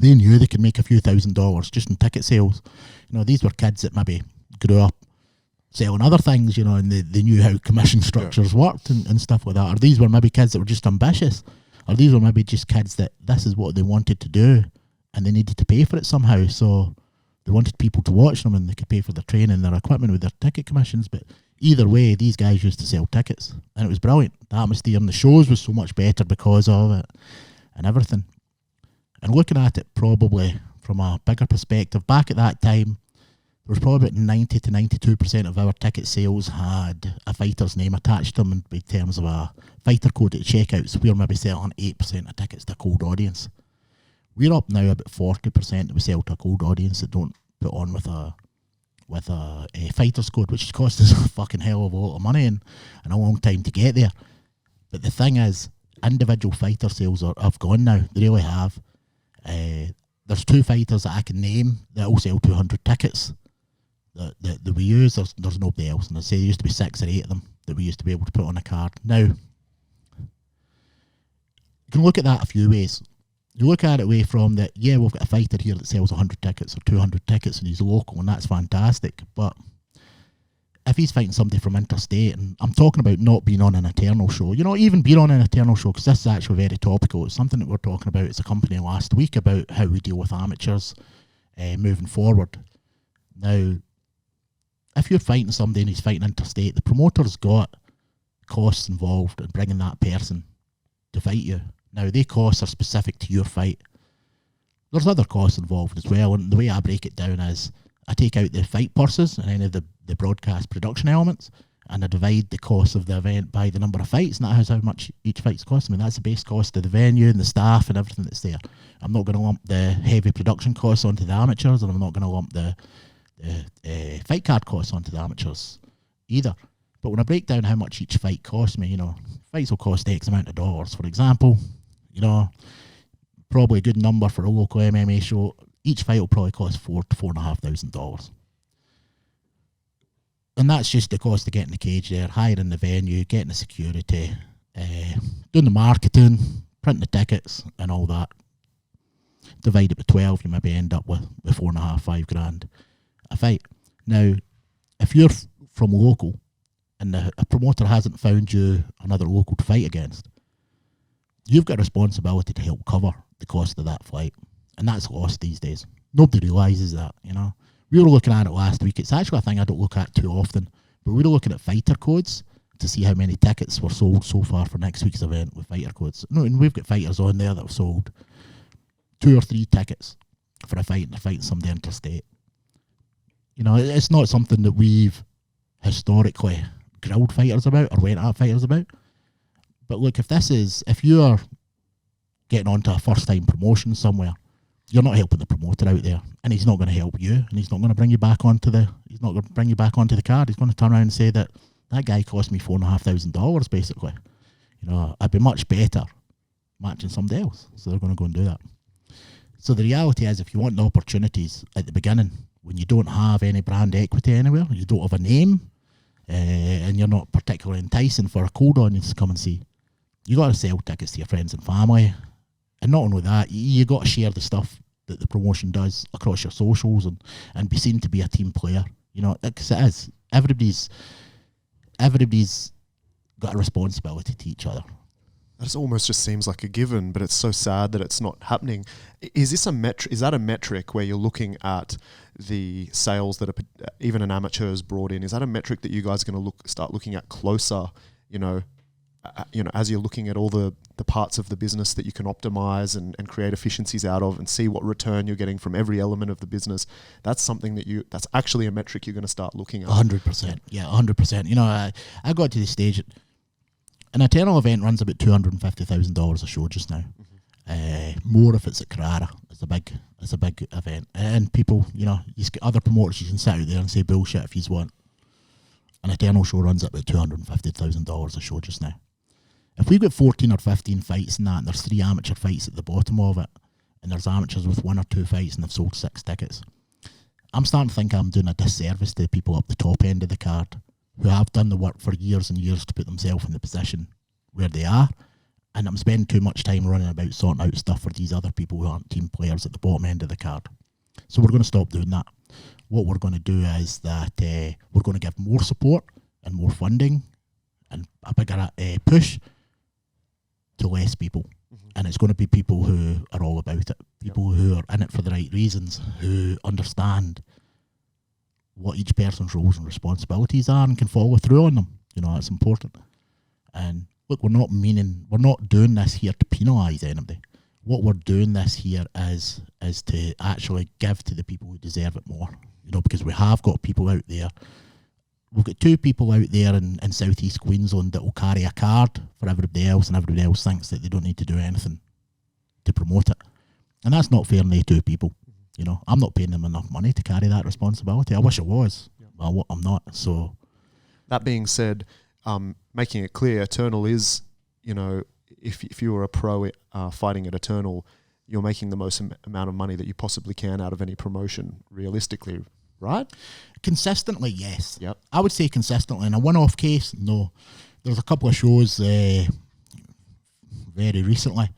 They knew they could make a few $1,000s just in ticket sales. These were kids that maybe grew up selling other things, and they knew how commission structures worked and stuff like that. Or these were maybe kids that were just ambitious. Or these were maybe just kids that this is what they wanted to do and they needed to pay for it somehow. So they wanted people to watch them and they could pay for their training, their equipment with their ticket commissions. But either way, these guys used to sell tickets and it was brilliant. The atmosphere and the shows was so much better because of it and everything. And looking at it probably from a bigger perspective, back at that time, there was probably about 90 to 92% of our ticket sales had a fighter's name attached to them in terms of a fighter code at checkout. So we were maybe selling 8% of tickets to a cold audience. We're up now about 40% that we sell to a cold audience that don't put on with a fighter's code, which cost us a fucking hell of a lot of money and a long time to get there. But the thing is, individual fighter sales have gone now. They really have. There's 2 fighters that I can name that will sell 200 tickets that we use. There's nobody else. And I say there used to be 6 or 8 of them that we used to be able to put on a card. Now, you can look at that a few ways. You look at it away from that, yeah, we've got a fighter here that sells 100 tickets or 200 tickets and he's local and that's fantastic. But if he's fighting somebody from interstate, and I'm talking about not being on an Eternal show, even being on an Eternal show, because this is actually very topical. It's something that we're talking about as a company last week about how we deal with amateurs moving forward. Now, if you're fighting somebody and he's fighting interstate, the promoter's got costs involved in bringing that person to fight you. Now, they costs are specific to your fight. There's other costs involved as well, and the way I break it down is I take out the fight purses and any of the broadcast production elements, and I divide the cost of the event by the number of fights, and that is how much each fight's costing me. That's the base cost of the venue and the staff and everything that's there. I'm not going to lump the heavy production costs onto the amateurs, and I'm not going to lump the fight card costs onto the amateurs either. But when I break down how much each fight costs me, fights will cost X amount of dollars. For example, probably a good number for a local MMA show. Each fight will probably cost $4,000 to $4,500. And that's just the cost of getting the cage there, hiring the venue, getting the security, doing the marketing, printing the tickets and all that. Divide it by 12, you maybe end up with $4,500, $5,000 a fight. Now, if you're from local and a promoter hasn't found you another local to fight against, you've got a responsibility to help cover the cost of that flight. And that's lost these days. Nobody realises that, We were looking at it last week. It's actually a thing I don't look at too often. But we were looking at fighter codes to see how many tickets were sold so far for next week's event with fighter codes. No, and we've got fighters on there that have sold 2 or 3 tickets for a fight, and they're fighting somebody interstate. It's not something that we've historically grilled fighters about or went at fighters about. But look, if you're getting onto a first time promotion somewhere, you're not helping the promoter out there, and he's not going to help you, and he's not going to bring you back onto the card. He's going to turn around and say that guy cost me $4,500 basically. I'd be much better matching somebody else. So they're going to go and do that. So the reality is, if you want the opportunities at the beginning, when you don't have any brand equity anywhere, you don't have a name, and you're not particularly enticing for a cold audience to come and see, you got to sell tickets to your friends and family. And not only that, you got to share the stuff that the promotion does across your socials and be seen to be a team player. Because it is. Everybody's got a responsibility to each other. That almost just seems like a given, but it's so sad that it's not happening. Is this a metric? Is that a metric where you're looking at the sales that even an amateur has brought in? Is that a metric that you guys are going to start looking at closer? As you're looking at all the parts of the business that you can optimize and create efficiencies out of, and see what return you're getting from every element of the business. That's something that's actually a metric you're going to start looking at. 100%. Yeah, 100%. I got to the stage. An Eternal event runs about $250,000 a show just now. Mm-hmm. More if it's at Carrara. It's a big event. And people, you get other promoters, you can sit out there and say bullshit if you want. An Eternal show runs at about $250,000 a show just now. If we've got 14 or 15 fights in that, and there's 3 amateur fights at the bottom of it, and there's amateurs with 1 or 2 fights and they've sold 6 tickets, I'm starting to think I'm doing a disservice to the people up the top end of the card who have done the work for years and years to put themselves in the position where they are, and I'm spending too much time running about sorting out stuff for these other people who aren't team players at the bottom end of the card. So we're going to stop doing that. What we're going to do is that we're going to give more support and more funding and a bigger push to less people. Mm-hmm. And it's going to be people who are all about it, people who are in it for the right reasons, who understand what each person's roles and responsibilities are and can follow through on them. That's important. And look, we're not doing this here to penalise anybody. What we're doing this here is to actually give to the people who deserve it more. Because we have got people out there. We've got 2 people out there in South East Queensland that will carry a card for everybody else, and everybody else thinks that they don't need to do anything to promote it. And that's not fair on the 2 people. I'm not paying them enough money to carry that responsibility. I wish I was. Well, I'm not. So, that being said, making it clear, Eternal is, if you were a pro fighting at Eternal, you're making the most amount of money that you possibly can out of any promotion, realistically, right? Consistently, yes. Yep. I would say consistently. In a one-off case, no. There's a couple of shows very recently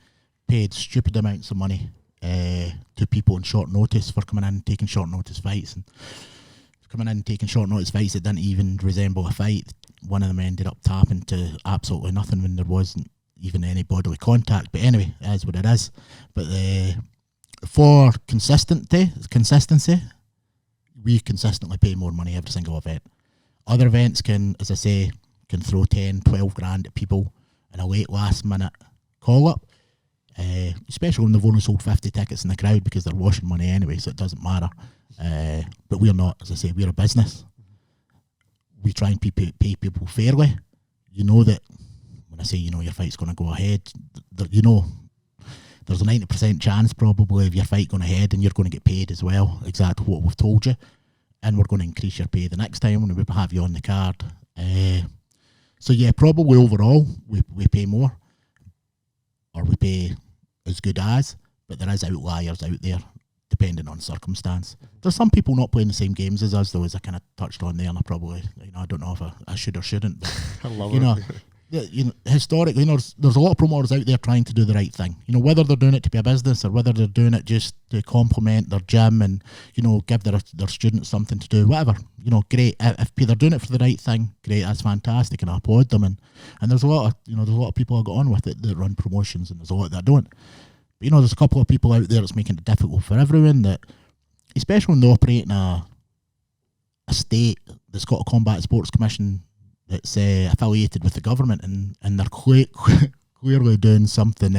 paid stupid amounts of money to people on short notice for coming in and taking short notice fights. And coming in and taking short notice fights that didn't even resemble a fight. One of them ended up tapping to absolutely nothing when there wasn't even any bodily contact. But anyway, it is what it is. But for consistency, we consistently pay more money every single event. Other events can, as I say, can throw 10, 12 grand at people in a late last minute call up, especially when they've only sold 50 tickets in the crowd because they're washing money anyway, so it doesn't matter. But we're not, as I say, we're a business. We try and pay people fairly. You know that when I say you know your fight's going to go ahead, you know there's a 90% chance probably of your fight going ahead and you're going to get paid as well, exactly what we've told you. And we're going to increase your pay the next time when we have you on the card. So yeah, probably overall we pay more, or we pay as good as, but there is outliers out there depending on circumstance. There's some people not playing the same games as us though, as I kind of touched on there, and I probably, I don't know if I should or shouldn't, but I love it. Historically, there's a lot of promoters out there trying to do the right thing. Whether they're doing it to be a business or whether they're doing it just to complement their gym and, give their students something to do, whatever. Great. If they're doing it for the right thing, great, that's fantastic, and I applaud them. And there's a lot of, there's a lot of people I got on with it that run promotions, and there's a lot that don't. But, there's a couple of people out there that's making it difficult for everyone, that, especially when they operate in a state that's got a Combat Sports Commission that's affiliated with the government, and they're clearly doing something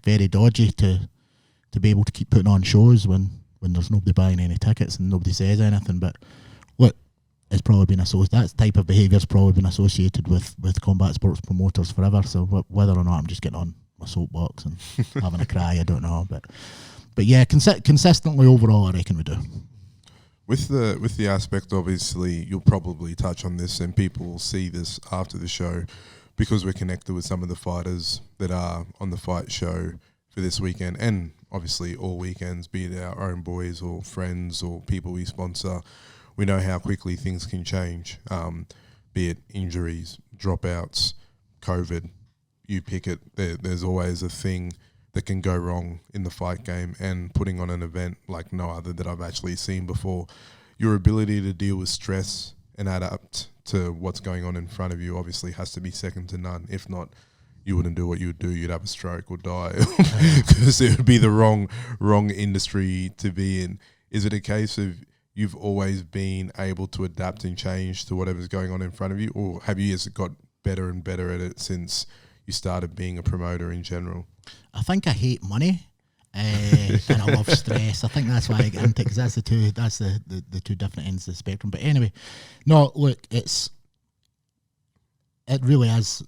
very dodgy to be able to keep putting on shows when there's nobody buying any tickets and nobody says anything. But look, it's probably been that type of behaviour's probably been associated with combat sports promoters forever. So whether or not I'm just getting on my soapbox and having a cry, I don't know. But yeah, consistently overall, I reckon we do. With the aspect, obviously, you'll probably touch on this and people will see this after the show, because we're connected with some of the fighters that are on the fight show for this weekend, and obviously all weekends, be it our own boys or friends or people we sponsor. We know how quickly things can change, be it injuries, dropouts, COVID, you pick it. There's always a thing that can go wrong in the fight game, and putting on an event like no other that I've actually seen before. Your ability to deal with stress and adapt to what's going on in front of you obviously has to be second to none. If not, you wouldn't do what you would do. You'd have a stroke or die, because it would be the wrong industry to be in. Is it a case of you've always been able to adapt and change to whatever's going on in front of you, or have you just got better and better at it since you started being a promoter in general? I think I hate money, and I love stress. I think that's why I get into it, because that's the two different ends of the spectrum. But anyway, no, look, it really is,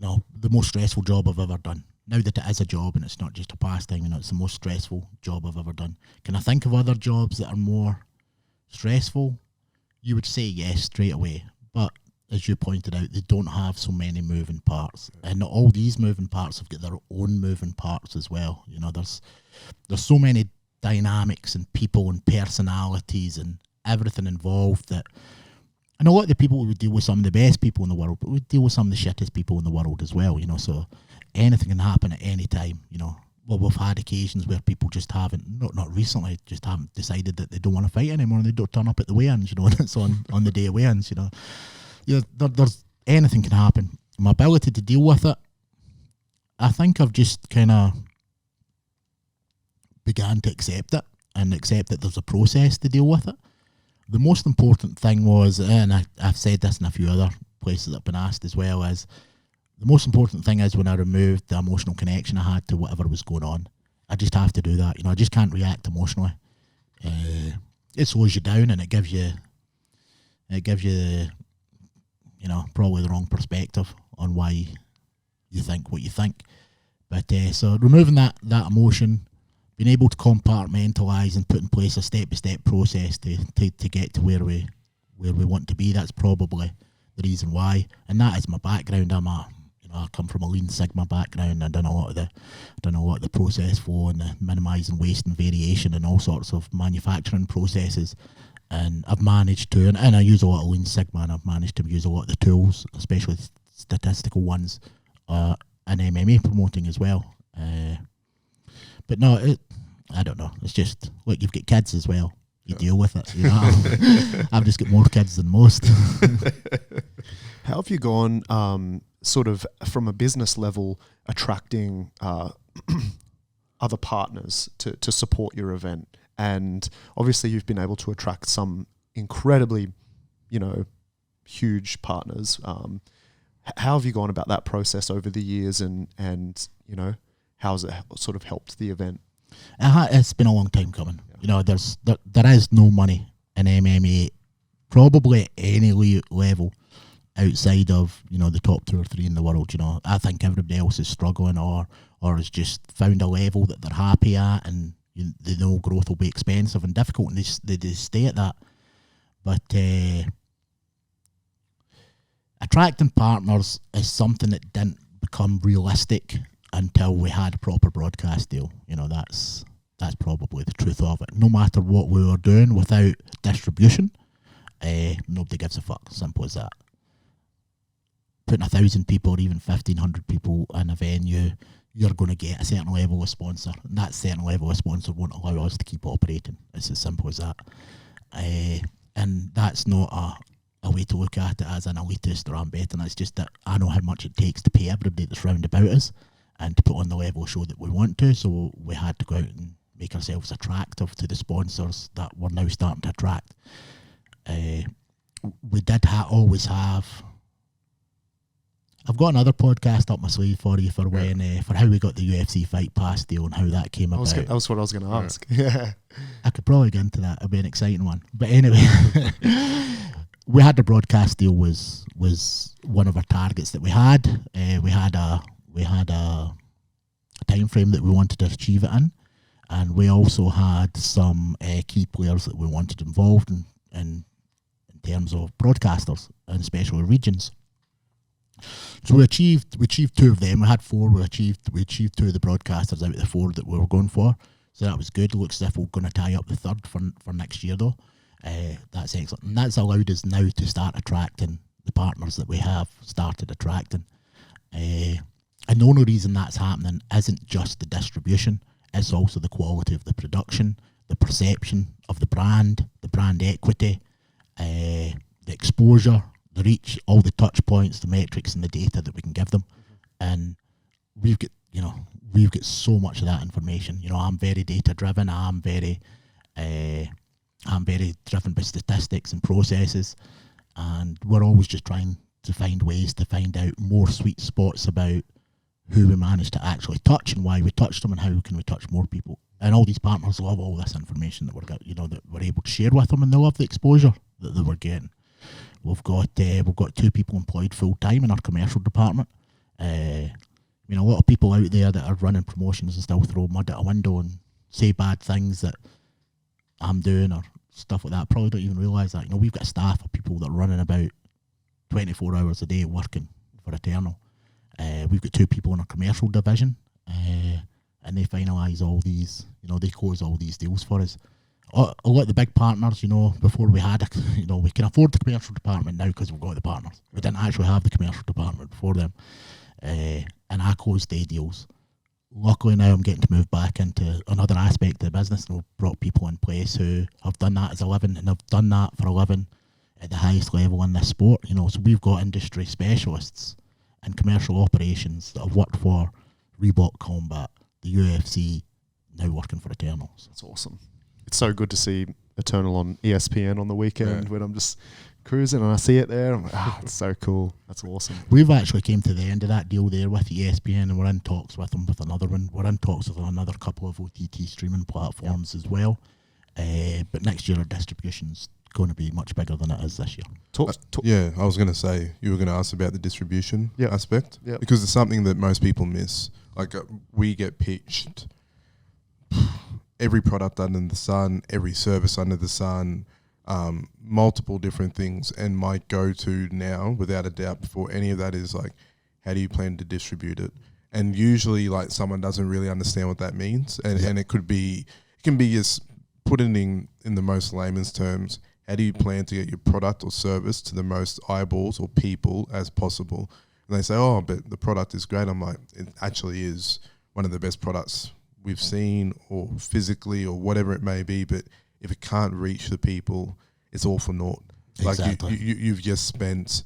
the most stressful job I've ever done. Now that it is a job and it's not just a pastime, it's the most stressful job I've ever done. Can I think of other jobs that are more stressful? You would say yes straight away, but as you pointed out, they don't have so many moving parts, and all these moving parts have got their own moving parts as well. There's so many dynamics and people and personalities and everything involved, that I know a lot of the people would deal with some of the best people in the world, but we deal with some of the shittest people in the world as well. So anything can happen at any time. Well, we've had occasions where people just haven't, not recently, just haven't decided that they don't want to fight anymore, and they don't turn up at the weigh-ins. And it's on the day of weigh-ins. There's anything can happen. My ability to deal with it, I think I've just kind of began to accept it, and accept that there's a process to deal with it. The most important thing was, and I've said this in a few other places that I've been asked as well, is the most important thing is when I removed the emotional connection I had to whatever was going on. I just have to do that. I just can't react emotionally. It slows you down, and it gives you probably the wrong perspective on why you think what you think. But so removing that emotion, being able to compartmentalise and put in place a step-by-step process to get to where we want to be, that's probably the reason why. And that is my background. I come from a Lean Sigma background. I've done a lot of the process flow and the minimising waste and variation and all sorts of manufacturing processes. And I've managed to, and I use a lot of Lean Sigma, and I've managed to use a lot of the tools, especially statistical ones, in MMA promoting as well. But no, I don't know. It's just, look, you've got kids as well. You deal with it. I've just got more kids than most. How have you gone, sort of from a business level, attracting other partners to support your event? And obviously you've been able to attract some incredibly, huge partners. How have you gone about that process over the years, and you know, how has it sort of helped the event? It's been a long time coming. Yeah. You know, there is no money in MMA, probably at any level outside of, you know, the top 2 or 3 in the world. You know, I think everybody else is struggling or has just found a level that they're happy at, and they know growth will be expensive and difficult, and they stay at that. But attracting partners is something that didn't become realistic until we had a proper broadcast deal. You know, that's probably the truth of it. No matter what we were doing, without distribution, nobody gives a fuck. Simple as that. Putting 1,000 people or even 1,500 people in a venue, you're going to get a certain level of sponsor, and that certain level of sponsor won't allow us to keep operating. It's as simple as that. And that's not a way to look at it as an elitist or I'm betting. It's just that I know how much it takes to pay everybody that's round about us and to put on the level of show that we want to. So we had to go out and make ourselves attractive to the sponsors that we're now starting to attract. We did always have. I've got another podcast up my sleeve for you for when for how we got the UFC Fight Pass deal and how that came about. That was what I was going to ask. Yeah, I could probably get into that. It'll be an exciting one. But anyway, we had the broadcast deal was one of our targets that we had. We had a time frame that we wanted to achieve it in, and we also had some key players that we wanted involved in terms of broadcasters, and especially regions. So we achieved 2 of them. We had 4. We achieved 2 of the broadcasters out of the 4 that we were going for. So that was good. It looks as if we're going to tie up the 3rd for next year, though. That's excellent, and that's allowed us now to start attracting the partners that we have started attracting. And the only reason that's happening isn't just the distribution; it's also the quality of the production, the perception of the brand equity, the exposure, the reach, all the touch points, the metrics and the data that we can give them. And we've got so much of that information. You know, I'm very data driven. I'm very driven by statistics and processes, and we're always just trying to find ways to find out more sweet spots about who we managed to actually touch and why we touched them and how can we touch more people. And all these partners love all this information that that we're able to share with them, and they love the exposure that they were getting. We've got 2 people employed full time in our commercial department. A lot of people out there that are running promotions and still throw mud at a window and say bad things that I'm doing or stuff like that. Probably don't even realise that. You know, we've got a staff of people that are running about 24 hours a day working for Eternal. We've got 2 people in our commercial division, and they finalise all these. You know, they close all these deals for us. A lot of the big partners, you know, before we had, we can afford the commercial department now because we've got the partners. We didn't actually have the commercial department before them. And I closed day deals. Luckily now I'm getting to move back into another aspect of the business, and we've brought people in place who have done that as a living and have done that for a living at the highest level in this sport. You know, so we've got industry specialists and commercial operations that have worked for Reebok Combat, the UFC, now working for Eternals. That's awesome. It's so good to see Eternal on ESPN on the weekend when I'm just cruising and I see it there. I'm like, it's so cool. That's awesome. We've actually came to the end of that deal there with ESPN, and we're in talks with them with another one. We're in talks with another couple of OTT streaming platforms as well. But next year our distribution's going to be much bigger than it is this year. Yeah, I was going to say, you were going to ask about the distribution aspect, because it's something that most people miss. Like we get pitched every product under the sun, every service under the sun, multiple different things. And my go-to now, without a doubt, before any of that is like, how do you plan to distribute it? And usually like someone doesn't really understand what that means. And it can be just put it in the most layman's terms. How do you plan to get your product or service to the most eyeballs or people as possible? And they say, oh, but the product is great. I'm like, it actually is one of the best products we've seen, or physically, or whatever it may be. But if it can't reach the people, it's all for naught. Exactly. Like you've just spent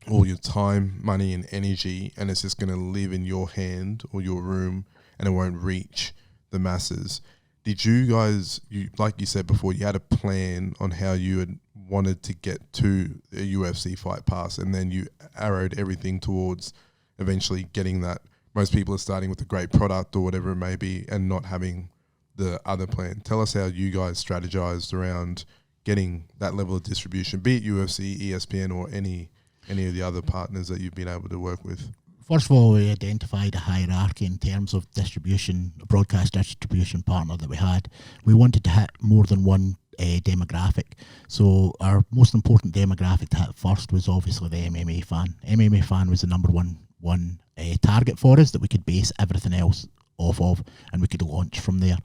all your time, money, and energy, and it's just going to live in your hand or your room, and it won't reach the masses. Did you guys, like you said before, you had a plan on how you would wanted to get to a UFC fight pass, and then you arrowed everything towards eventually getting that. Most people are starting with a great product or whatever it may be and not having the other plan. Tell us how you guys strategized around getting that level of distribution, be it UFC, ESPN, or any of the other partners that you've been able to work with. First of all, we identified a hierarchy in terms of distribution, a broadcast distribution partner that we had. We wanted to hit more than one demographic. So our most important demographic to hit first was obviously the MMA fan. MMA fan was the number one target for us that we could base everything else off of, and we could launch from there.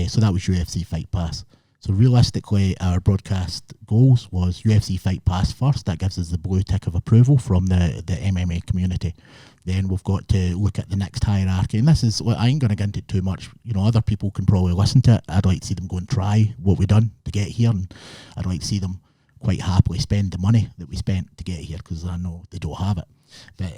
So that was UFC Fight Pass. So realistically, our broadcast goals was UFC Fight Pass first. That gives us the blue tick of approval from the MMA community. Then we've got to look at the next hierarchy. And this is, well, I ain't going to get into it too much. You know, other people can probably listen to it. I'd like to see them go and try what we've done to get here. And I'd like to see them quite happily spend the money that we spent to get here, because I know they don't have it. But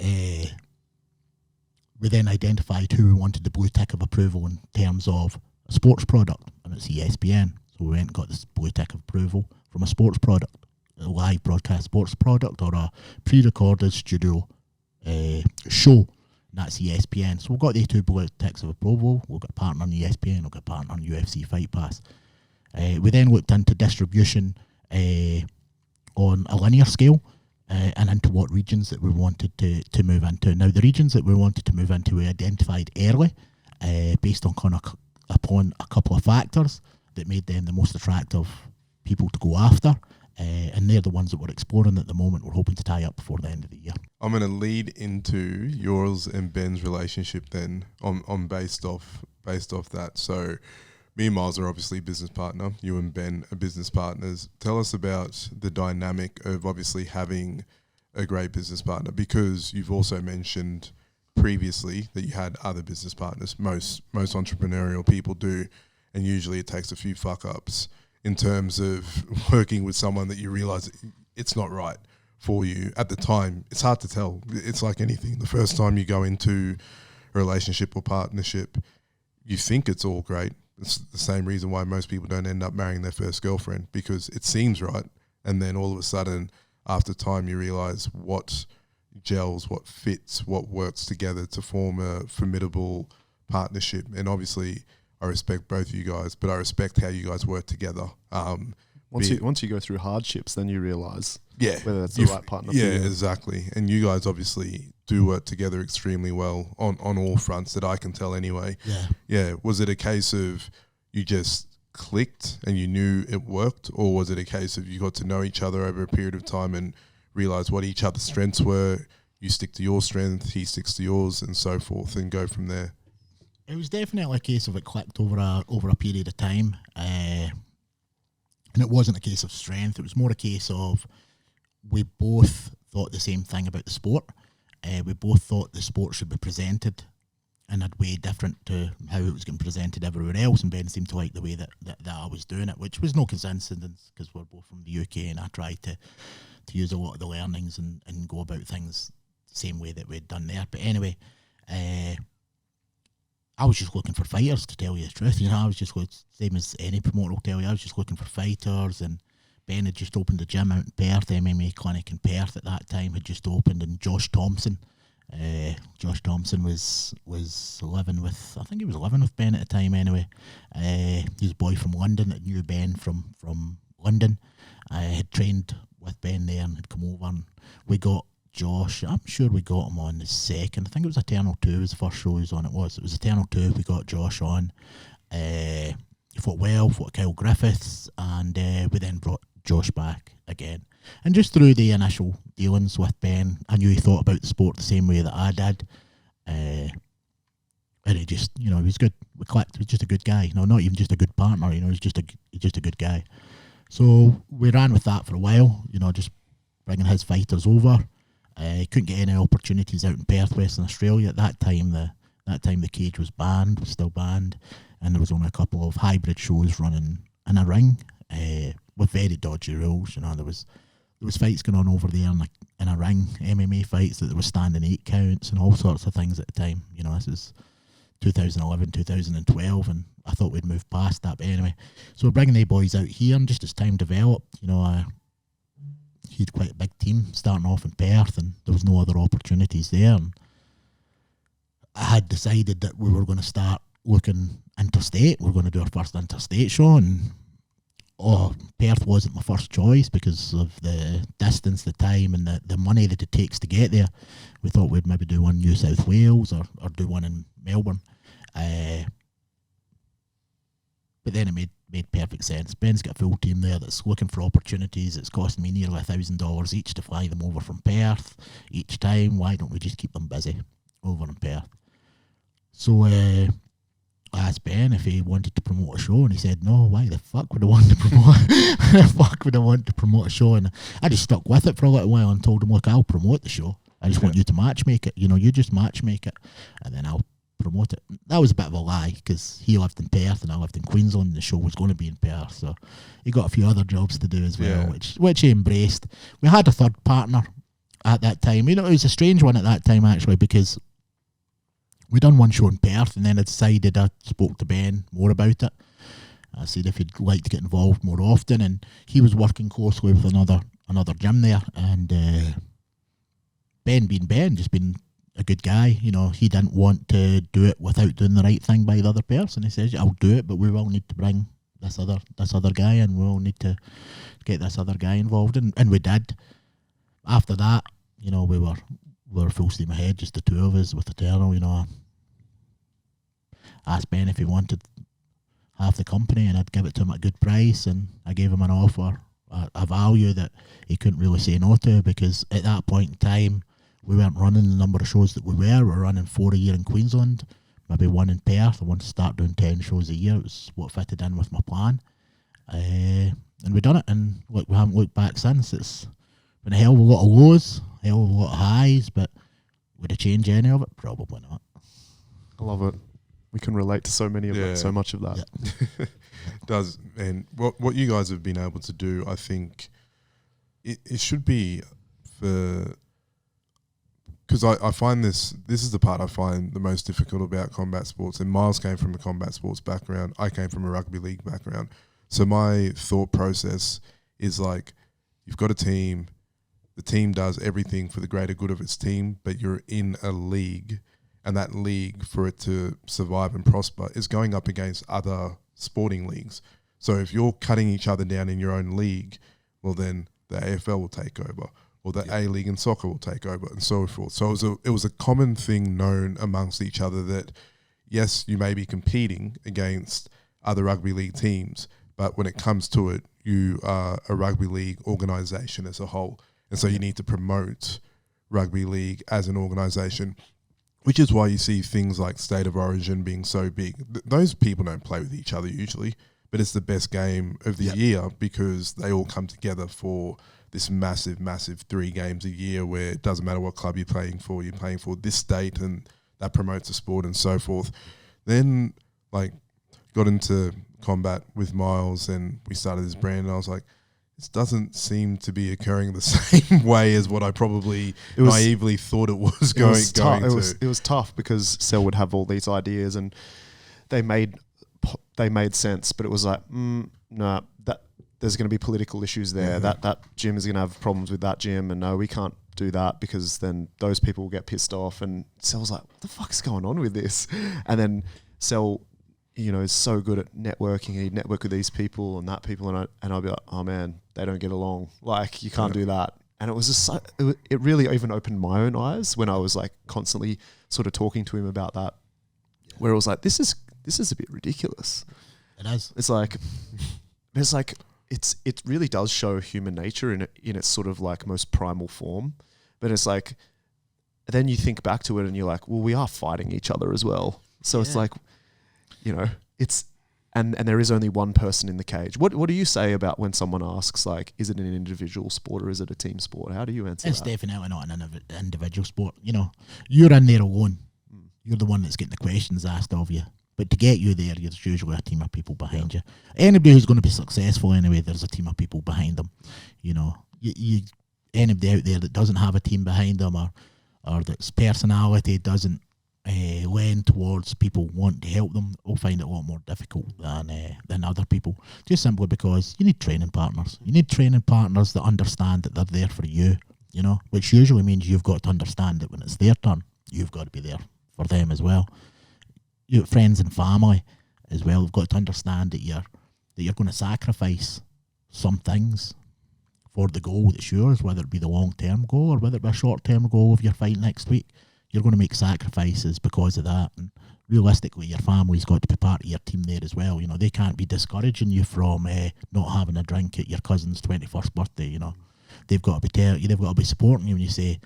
we then identified who we wanted the blue tick of approval in terms of a sports product, and it's ESPN. So we went and got this blue tick of approval from a sports product, a live broadcast sports product, or a pre-recorded studio show, and that's ESPN. So we've got the two blue ticks of approval. We've got a partner on ESPN, we've got a partner on UFC Fight Pass. We then looked into distribution on a linear scale, and into what regions that we wanted to move into. Now, the regions that we wanted to move into, we identified early, based on upon a couple of factors that made them the most attractive people to go after, and they're the ones that we're exploring at the moment. We're hoping to tie up before the end of the year. I'm going to lead into yours and Ben's relationship then, on based off that. So me and Miles are obviously business partner. You and Ben are business partners. Tell us about the dynamic of obviously having a great business partner, because you've also mentioned previously that you had other business partners. Most entrepreneurial people do, and usually it takes a few fuck ups in terms of working with someone that you realize it's not right for you at the time. It's hard to tell. It's like anything. The first time you go into a relationship or partnership, you think it's all great. It's the same reason why most people don't end up marrying their first girlfriend, because it seems right, and then all of a sudden after time you realize what gels, what fits, what works together to form a formidable partnership. And obviously I respect both of you guys, but I respect how you guys work together. Once you go through hardships, then you realize whether that's the right partner for you. Yeah, exactly. And you guys obviously do work together extremely well on all fronts that I can tell anyway. Yeah. Was it a case of you just clicked and you knew it worked, or was it a case of you got to know each other over a period of time and realize what each other's strengths were? You stick to your strength, he sticks to yours, and so forth, and go from there. It was definitely a case of it clicked over a period of time, and it wasn't a case of strength. It was more a case of we both thought the same thing about the sport. We both thought the sport should be presented in a way different to how it was getting presented everywhere else, and Ben seemed to like the way that I was doing it, which was no coincidence, because we're both from the UK, and I tried to use a lot of the learnings and go about things the same way that we'd done there. But anyway, I was just looking for fighters, to tell you the truth. You know, I was just same as any promoter will tell you. I was just looking for fighters, and Ben had just opened a gym out in Perth, MMA clinic in Perth at that time had just opened, and Josh Thompson was living with, I think he was living with Ben at the time anyway. He was a boy from London that knew Ben from London. I had trained with Ben there and had come over, and we got Josh. I'm sure we got him on the second. I think it was Eternal 2 was the first show he was on. It was Eternal 2. We got Josh on. He fought Kyle Griffiths, and we then brought Josh back again. And just through the initial dealings with Ben, I knew he thought about the sport the same way that I did. And he just, he was good. We clicked. He was just a good guy. Not even just a good partner. He's just a good guy. So we ran with that for a while. Just bringing his fighters over. Couldn't get any opportunities out in Perth, Western Australia at that time. The cage was still banned, and there was only a couple of hybrid shows running in a ring with very dodgy rules. There was fights going on over there in a ring, MMA fights that were standing 8 counts and all sorts of things at the time. This is 2011, 2012, and I thought we'd move past that. But anyway, so we're bringing the boys out here, and just as time developed, he had quite a big team starting off in Perth, and there was no other opportunities there. And I had decided that we were going to start looking interstate. We were going to do our first interstate show, and Perth wasn't my first choice because of the distance, the time, and the money that it takes to get there. We thought we'd maybe do one in New South Wales or do one in Melbourne. But then it made perfect sense. Ben's got a full team there that's looking for opportunities. It's costing me nearly $1,000 each to fly them over from Perth each time. Why don't we just keep them busy over in Perth? So I asked Ben if he wanted to promote a show, and he said no. Why the fuck would I want to promote? The fuck would I want to promote a show? And I just stuck with it for a little while and told him, look, I'll promote the show. I just want you to matchmake it. You just matchmake it, and then I'll promote it. That was a bit of a lie because he lived in Perth and I lived in Queensland, and the show was going to be in Perth, so he got a few other jobs to do as well, which he embraced. We had a third partner at that time. It was a strange one at that time actually, because we done one show in Perth, and then I decided, I spoke to Ben more about it. I said if he'd like to get involved more often, and he was working closely with another gym there, and Ben being Ben, just being a good guy, he didn't want to do it without doing the right thing by the other person. He says, I'll do it, but we will need to bring this other guy, and we'll need to get this other guy involved, and we did. After that, we were full steam ahead, just the two of us with Eternal. I asked Ben if he wanted half the company, and I'd give it to him at a good price, and I gave him an offer, a value that he couldn't really say no to, because at that point in time we weren't running the number of shows that we were. We were running 4 a year in Queensland, maybe 1 in Perth. I wanted to start doing 10 shows a year. It was what fitted in with my plan, and we done it, and look, we haven't looked back since. It's been a hell of a lot of lows, a hell of a lot of highs, but would I change any of it? Probably not. I love it. We can relate to so many of that, so much of that. Yeah. Does, and what you guys have been able to do, I think it should be for, because I find this is the part I find the most difficult about combat sports. And Miles came from a combat sports background. I came from a rugby league background. So my thought process is like, you've got a team, the team does everything for the greater good of its team, but you're in a league, and that league, for it to survive and prosper, is going up against other sporting leagues. So if you're cutting each other down in your own league, well then the AFL will take over, or the A-League in soccer will take over, and so forth. So it was a common thing known amongst each other that, yes, you may be competing against other rugby league teams, but when it comes to it, you are a rugby league organisation as a whole. And so you need to promote rugby league as an organisation, which is why you see things like State of Origin being so big. Those people don't play with each other usually, but it's the best game of the year because they all come together for this massive 3 games a year where it doesn't matter what club you're playing for this state, and that promotes the sport and so forth. Then got into combat with Miles, and we started this brand, and I was like, this doesn't seem to be occurring the same way as what I probably naively thought it was going to. It was tough because Cell would have all these ideas, and they made sense, but it was like, no, that there's going to be political issues there. Mm-hmm. That gym is going to have problems with that gym, and no, we can't do that because then those people will get pissed off. And Cell's like, what the fuck is going on with this? And then Cell, is so good at networking. He'd network with these people and that people, and I'll be like, oh man, they don't get along. Like, you can't do that. And it was just it really even opened my own eyes when I was like constantly sort of talking to him about that, where it was like, this is a bit ridiculous. It is. It's like it really does show human nature in its sort of like most primal form. But it's like, then you think back to it and you're like, well, we are fighting each other as well. So it's like, it's, and there is only one person in the cage. What do you say about when someone asks, like, is it an individual sport or is it a team sport? How do you answer that? It's definitely not an individual sport. You're in there alone. You're the one that's getting the questions asked of you. But to get you there, there's usually a team of people behind you. Anybody who's going to be successful anyway, there's a team of people behind them. Anybody out there that doesn't have a team behind them or that's personality doesn't lean towards people wanting to help them will find it a lot more difficult than other people, just simply because you need training partners. You need training partners that understand that they're there for you, you know, which usually means you've got to understand that when it's their turn, you've got to be there for them as well. Your friends and family as well have got to understand that you're going to sacrifice some things for the goal that's yours, whether it be the long-term goal or whether it be a short-term goal of your fight next week. You're going to make sacrifices because of that, and realistically your family's got to be part of your team there as well. You know, they can't be discouraging you from not having a drink at your cousin's 21st birthday. You know, they've got to be they've got to be supporting you when you say,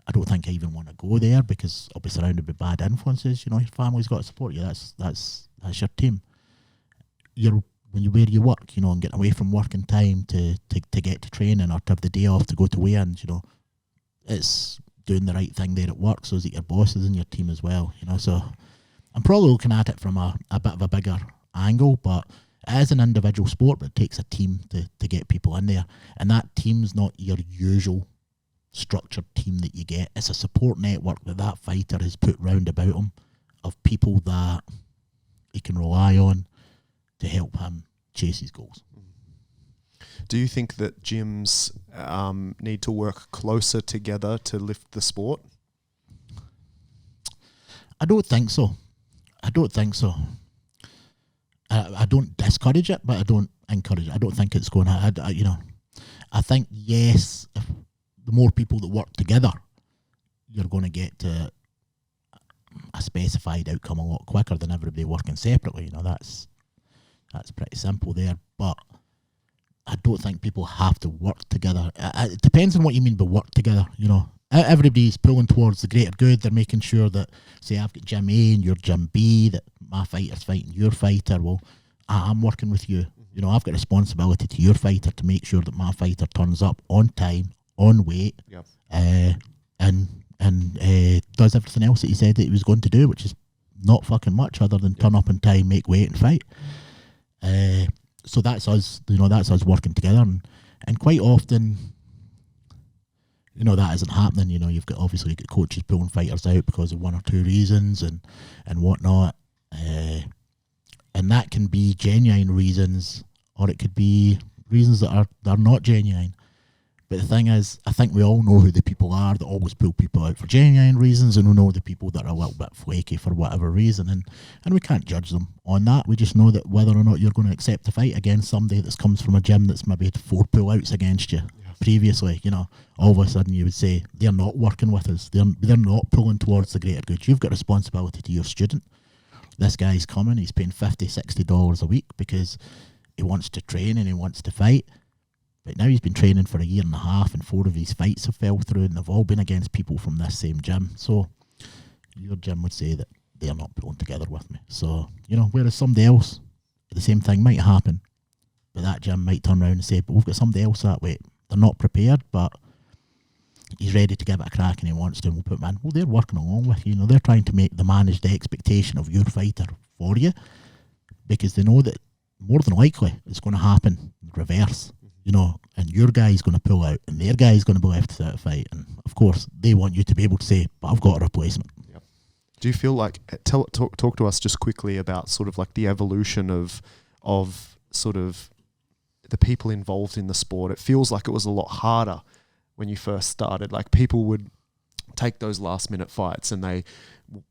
I don't think I even want to go there because I'll be surrounded by bad influences. You know, your family's got to support you. That's your team. When you where you work, you know, and getting away from work in time to get to training or to have the day off to go to weigh-ins, you know, it's doing the right thing there at work so that your boss is in your team as well, you know. So I'm probably looking at it from a bit of a bigger angle, but it is an individual sport, but it takes a team to get people in there. And that team's not your usual structured team that you get. It's a support network that fighter has put round about him of people that he can rely on to help him chase his goals. Do you think that gyms need to work closer together to lift the sport? I don't think so. I don't discourage it, but I don't encourage it. I don't think it's going to, you know, I think, yes, if the more people that work together, you're going to get to a specified outcome a lot quicker than everybody working separately. You know, that's pretty simple there, but I don't think people have to work together. It depends on what you mean by work together, you know. Everybody's pulling towards the greater good. They're making sure that, say, I've got gym A and you're gym B, that my fighter's fighting your fighter. Well, I'm working with you. You know, I've got responsibility to your fighter to make sure that my fighter turns up on time, on weight, Yep. and does everything else that he said that he was going to do, which is not fucking much other than turn up on time, make weight and fight. So that's us, you know, that's us working together, and quite often, you know, that isn't happening. You know, you've got coaches pulling fighters out because of one or two reasons and whatnot, and that can be genuine reasons, or it could be reasons that are not genuine. But the thing is, I think we all know who the people are that always pull people out for genuine reasons, and we know the people that are a little bit flaky for whatever reason, and we can't judge them on that. We just know that whether or not you're going to accept a fight against somebody that comes from a gym that's maybe had 4 pull-outs against you previously, you know, all of a sudden you would say, they're not working with us. They're not pulling towards the greater good. You've got responsibility to your student. This guy's coming, he's paying $50, $60 a week because he wants to train and he wants to fight. But now he's been training for a year and a half, and 4 of his fights have fell through, and they've all been against people from this same gym. So your gym would say that they're not pulling together with me. So, you know, whereas somebody else, the same thing might happen, but that gym might turn around and say, but we've got somebody else that way. They're not prepared, but he's ready to give it a crack and he wants to, and we'll put him in. Well, they're working along with you. You know, they're trying to manage the expectation of your fighter for you, because they know that more than likely it's going to happen reverse. You know, and your guy's going to pull out and their guy's going to be left without a fight. And of course, they want you to be able to say, but I've got a replacement. Yep. Do you feel like, talk to us just quickly about sort of like the evolution of sort of the people involved in the sport? It feels like it was a lot harder when you first started. Like, people would take those last minute fights and they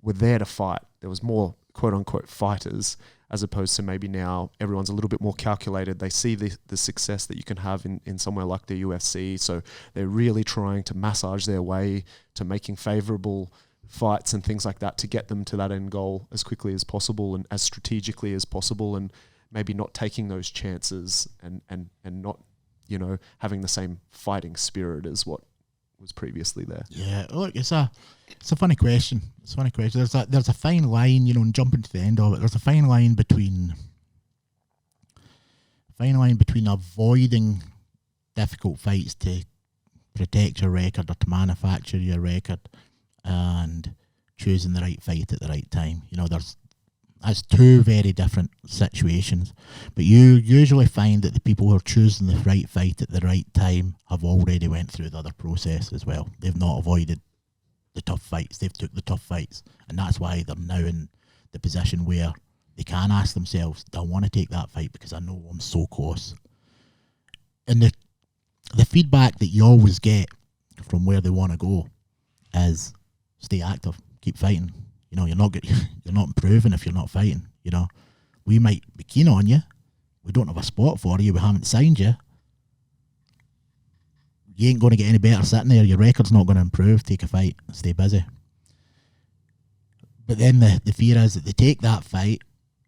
were there to fight. There was more quote unquote fighters, as opposed to maybe now everyone's a little bit more calculated. They see the success that you can have in somewhere like the UFC, so they're really trying to massage their way to making favourable fights and things like that to get them to that end goal as quickly as possible and as strategically as possible, and maybe not taking those chances and not, you know, having the same fighting spirit as what was previously there. Yeah, look, it's a funny question. It's a funny question. There's a fine line, you know, and jumping to the end of it, there's a fine line between avoiding difficult fights to protect your record or to manufacture your record, and choosing the right fight at the right time. You know, that's 2 very different situations, but you usually find that the people who are choosing the right fight at the right time have already went through the other process as well. They've not avoided the tough fights. They've took the tough fights, and that's why they're now in the position where they can ask themselves, do I want to take that fight because I know I'm so close? And the feedback that you always get from where they want to go is stay active, keep fighting. You know, you're not improving if you're not fighting. You know, we might be keen on you, we don't have a spot for you, we haven't signed you. You ain't going to get any better sitting there. Your record's not going to improve. Take a fight, stay busy. But then the fear is that they take that fight,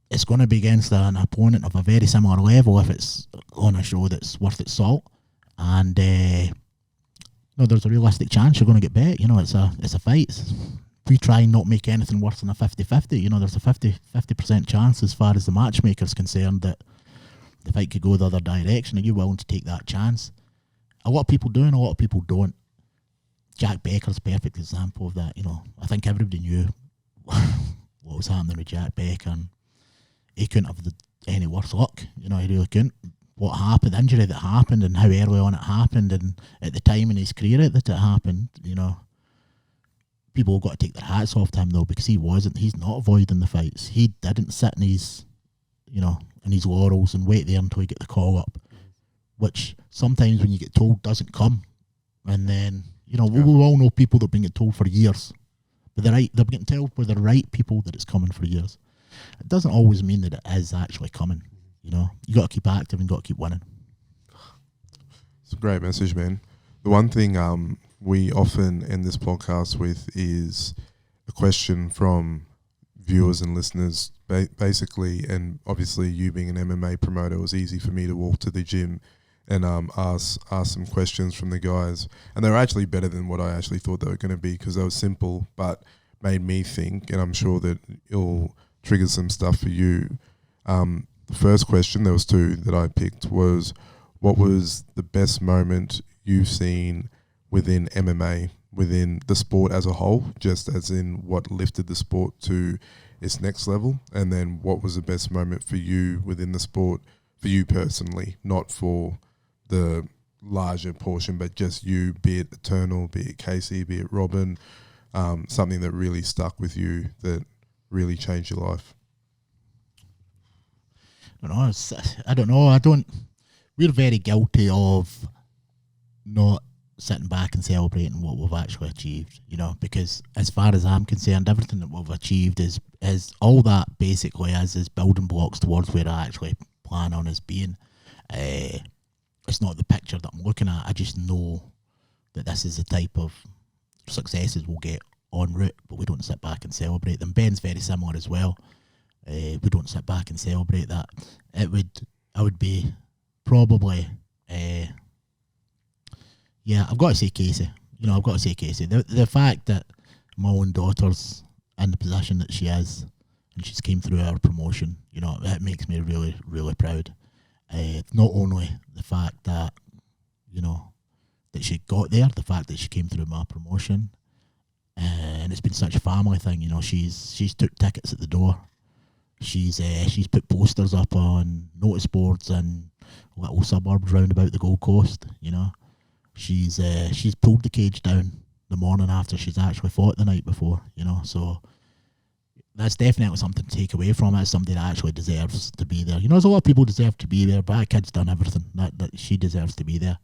it's going to be against an opponent of a very similar level if it's on a show that's worth its salt. And there's a realistic chance you're going to get bet. You know, it's a fight. We try and not make anything worse than a 50-50. You know, there's a 50% chance as far as the matchmaker's concerned that the fight could go the other direction. Are you willing to take that chance? A lot of people do and a lot of people don't. Jack Becker's a perfect example of that. You know, I think everybody knew what was happening with Jack Becker, and he couldn't have any worse luck. You know, he really couldn't. What happened, the injury that happened, and how early on it happened, and at the time in his career that it happened, you know, people have got to take their hats off to him though, because he's not avoiding the fights. He didn't sit in his laurels and wait there until he get the call up, which sometimes when you get told doesn't come. And then, you know, we all know people that have been getting told for years, but they're getting told by the right people that it's coming for years. It doesn't always mean that it is actually coming. You know, you got to keep active and got to keep winning. It's a great message, man. The one thing we often end this podcast with is a question from viewers and listeners, basically, and obviously you being an MMA promoter, it was easy for me to walk to the gym and ask some questions from the guys, and they were actually better than what I actually thought they were going to be, because they were simple but made me think, and I'm sure that it'll trigger some stuff for you. The first question, there was two that I picked, was what was the best moment you've seen within MMA, within the sport as a whole, just as in what lifted the sport to its next level, and then what was the best moment for you within the sport, for you personally, not for the larger portion, but just you, be it Eternal, be it Casey, be it Robin, something that really stuck with you that really changed your life? I don't know. We're very guilty of not sitting back and celebrating what we've actually achieved, you know, because as far as I'm concerned, everything that we've achieved is all that basically is building blocks towards where I actually plan on as being. It's not the picture that I'm looking at. I just know that this is the type of successes we'll get en route, but we don't sit back and celebrate them. Ben's very similar as well. We don't sit back and celebrate that. I would be probably, I've got to say Casey. You know, I've got to say Casey. The fact that my own daughter's in the position that she is, and she's came through our promotion, you know, it makes me really, really proud. Not only the fact that, you know, that she got there, the fact that she came through my promotion, and it's been such a family thing. You know, she's took tickets at the door. She's put posters up on notice boards in little suburbs round about the Gold Coast. You know, she's pulled the cage down the morning after she's actually fought the night before. You know, so that's definitely something to take away from it. It's somebody that actually deserves to be there. You know, there's a lot of people deserve to be there, but that kid's done everything. That she deserves to be there.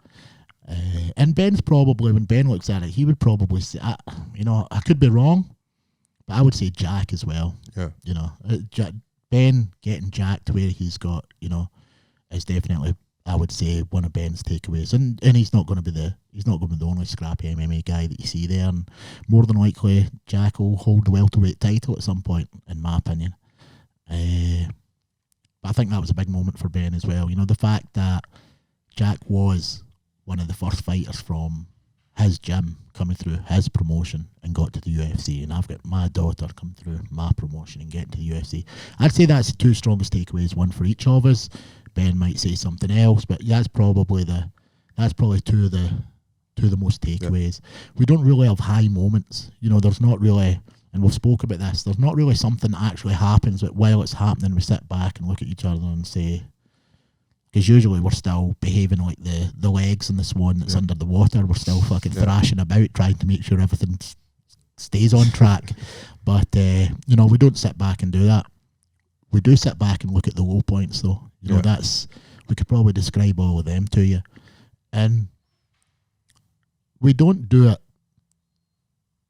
And Ben's probably, when Ben looks at it, he would probably say, I could be wrong, but I would say Jack as well. Yeah. You know, Ben getting Jack to where he's got, you know, is definitely, I would say, one of Ben's takeaways. And he's not going to be the only scrappy MMA guy that you see there. And more than likely, Jack will hold the welterweight title at some point, in my opinion. But I think that was a big moment for Ben as well. You know, the fact that Jack was one of the first fighters from his gym coming through his promotion and got to the UFC, and I've got my daughter come through my promotion and getting to the UFC. I'd say that's the two strongest takeaways, one for each of us. Ben might say something else, but that's probably two of the most takeaways. Yeah. We don't really have high moments. You know, there's not really, and we've spoke about this, there's not really something that actually happens, but while it's happening, we sit back and look at each other and say, because usually we're still behaving like the legs in the swan that's under the water. We're still fucking thrashing about, trying to make sure everything's stays on track. But you know, we don't sit back and do that. We do sit back and look at the low points, though. You know, that's, we could probably describe all of them to you, and we don't do it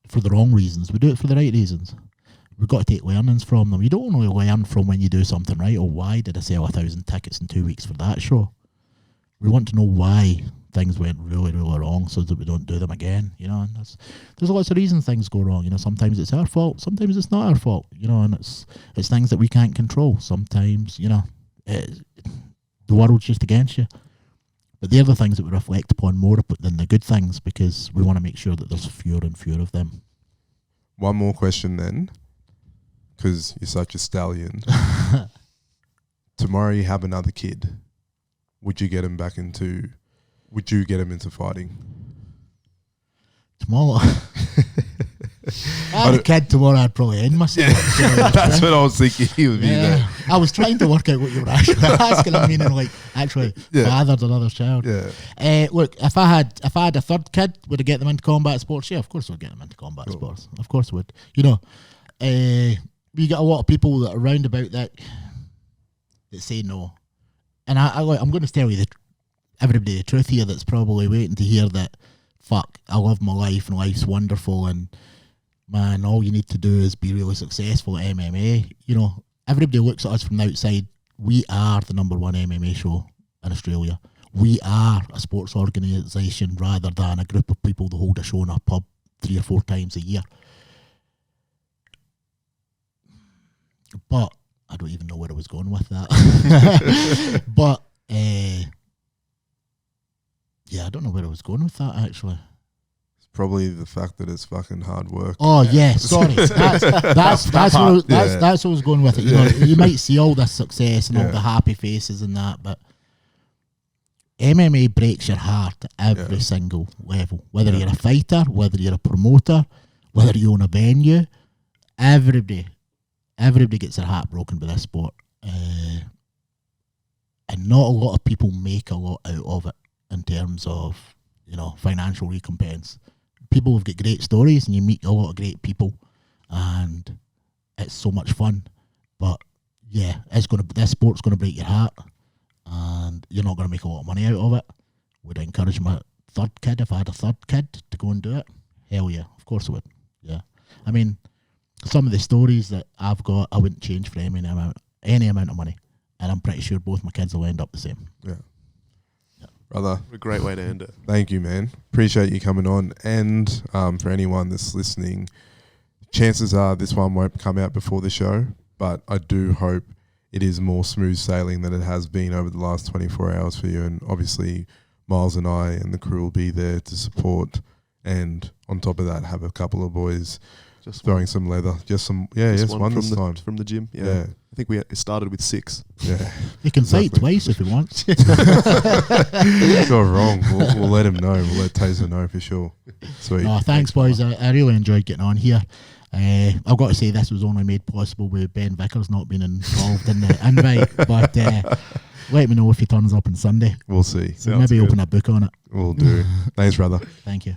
for the wrong reasons. We do it for the right reasons. We've got to take learnings from them. You don't only learn from when you do something right. Or why did I sell 1,000 tickets in 2 weeks for that show? We want to know why things went really, really wrong, so that we don't do them again. You know, and there's lots of reasons things go wrong. You know, sometimes it's our fault, sometimes it's not our fault. You know, and it's things that we can't control. Sometimes, you know, the world's just against you. But they're the things that we reflect upon more than the good things, because we want to make sure that there's fewer and fewer of them. One more question then, because you're such a stallion. Tomorrow you have another kid. Would you get him into fighting? Tomorrow? I had a kid tomorrow, I'd probably end myself. Yeah, that's what I was thinking he would be there. I was trying to work out what you were actually asking. I mean, like, actually fathered another child. Yeah. Look, if I had a third kid, would I get them into combat sports? Yeah, of course I'd get them into combat sports. Of course I would. You know, we get a lot of people that are around about that say no. And I'm going to tell you everybody the truth here that's probably waiting to hear that, fuck, I love my life and life's wonderful and man, all you need to do is be really successful at MMA. You know, everybody looks at us from the outside. We are the number one MMA show in Australia. We are a sports organisation rather than a group of people that hold a show in a pub 3 or 4 times a year. But I don't even know where I was going with that. But yeah, I don't know where I was going with that actually. Probably the fact that it's fucking hard work. Oh yeah, sorry. That's what I was going with it. You know, you might see all this success and all the happy faces and that, but MMA breaks your heart at every single level. Whether you're a fighter, whether you're a promoter, whether you own a venue, everybody gets their heart broken by this sport, and not a lot of people make a lot out of it in terms of, you know, financial recompense. People have got great stories and you meet a lot of great people and it's so much fun. But yeah, this sport's gonna break your heart and you're not gonna make a lot of money out of it. Would I encourage my third kid, if I had a third kid, to go and do it? Hell yeah, of course I would. Yeah. I mean, some of the stories that I've got I wouldn't change for any amount of money. And I'm pretty sure both my kids will end up the same. Yeah. Brother, a great way to end it. Thank you, man. Appreciate you coming on. And for anyone that's listening, chances are this one won't come out before the show, but I do hope it is more smooth sailing than it has been over the last 24 hours for you. And obviously, Miles and I and the crew will be there to support. And on top of that, have a couple of boys just throwing some leather. Just one this time. From the gym. Yeah. I think we started with 6. Yeah. You can say it twice if you want. Got wrong. We'll let him know. We'll let Taser know for sure. Sweet. No, thanks boys. I really enjoyed getting on here. I've got to say this was only made possible with Ben Vickers not being involved in the invite. But let me know if he turns up on Sunday. We'll see. We'll maybe open a book on it. We'll do. Thanks, brother. Thank you.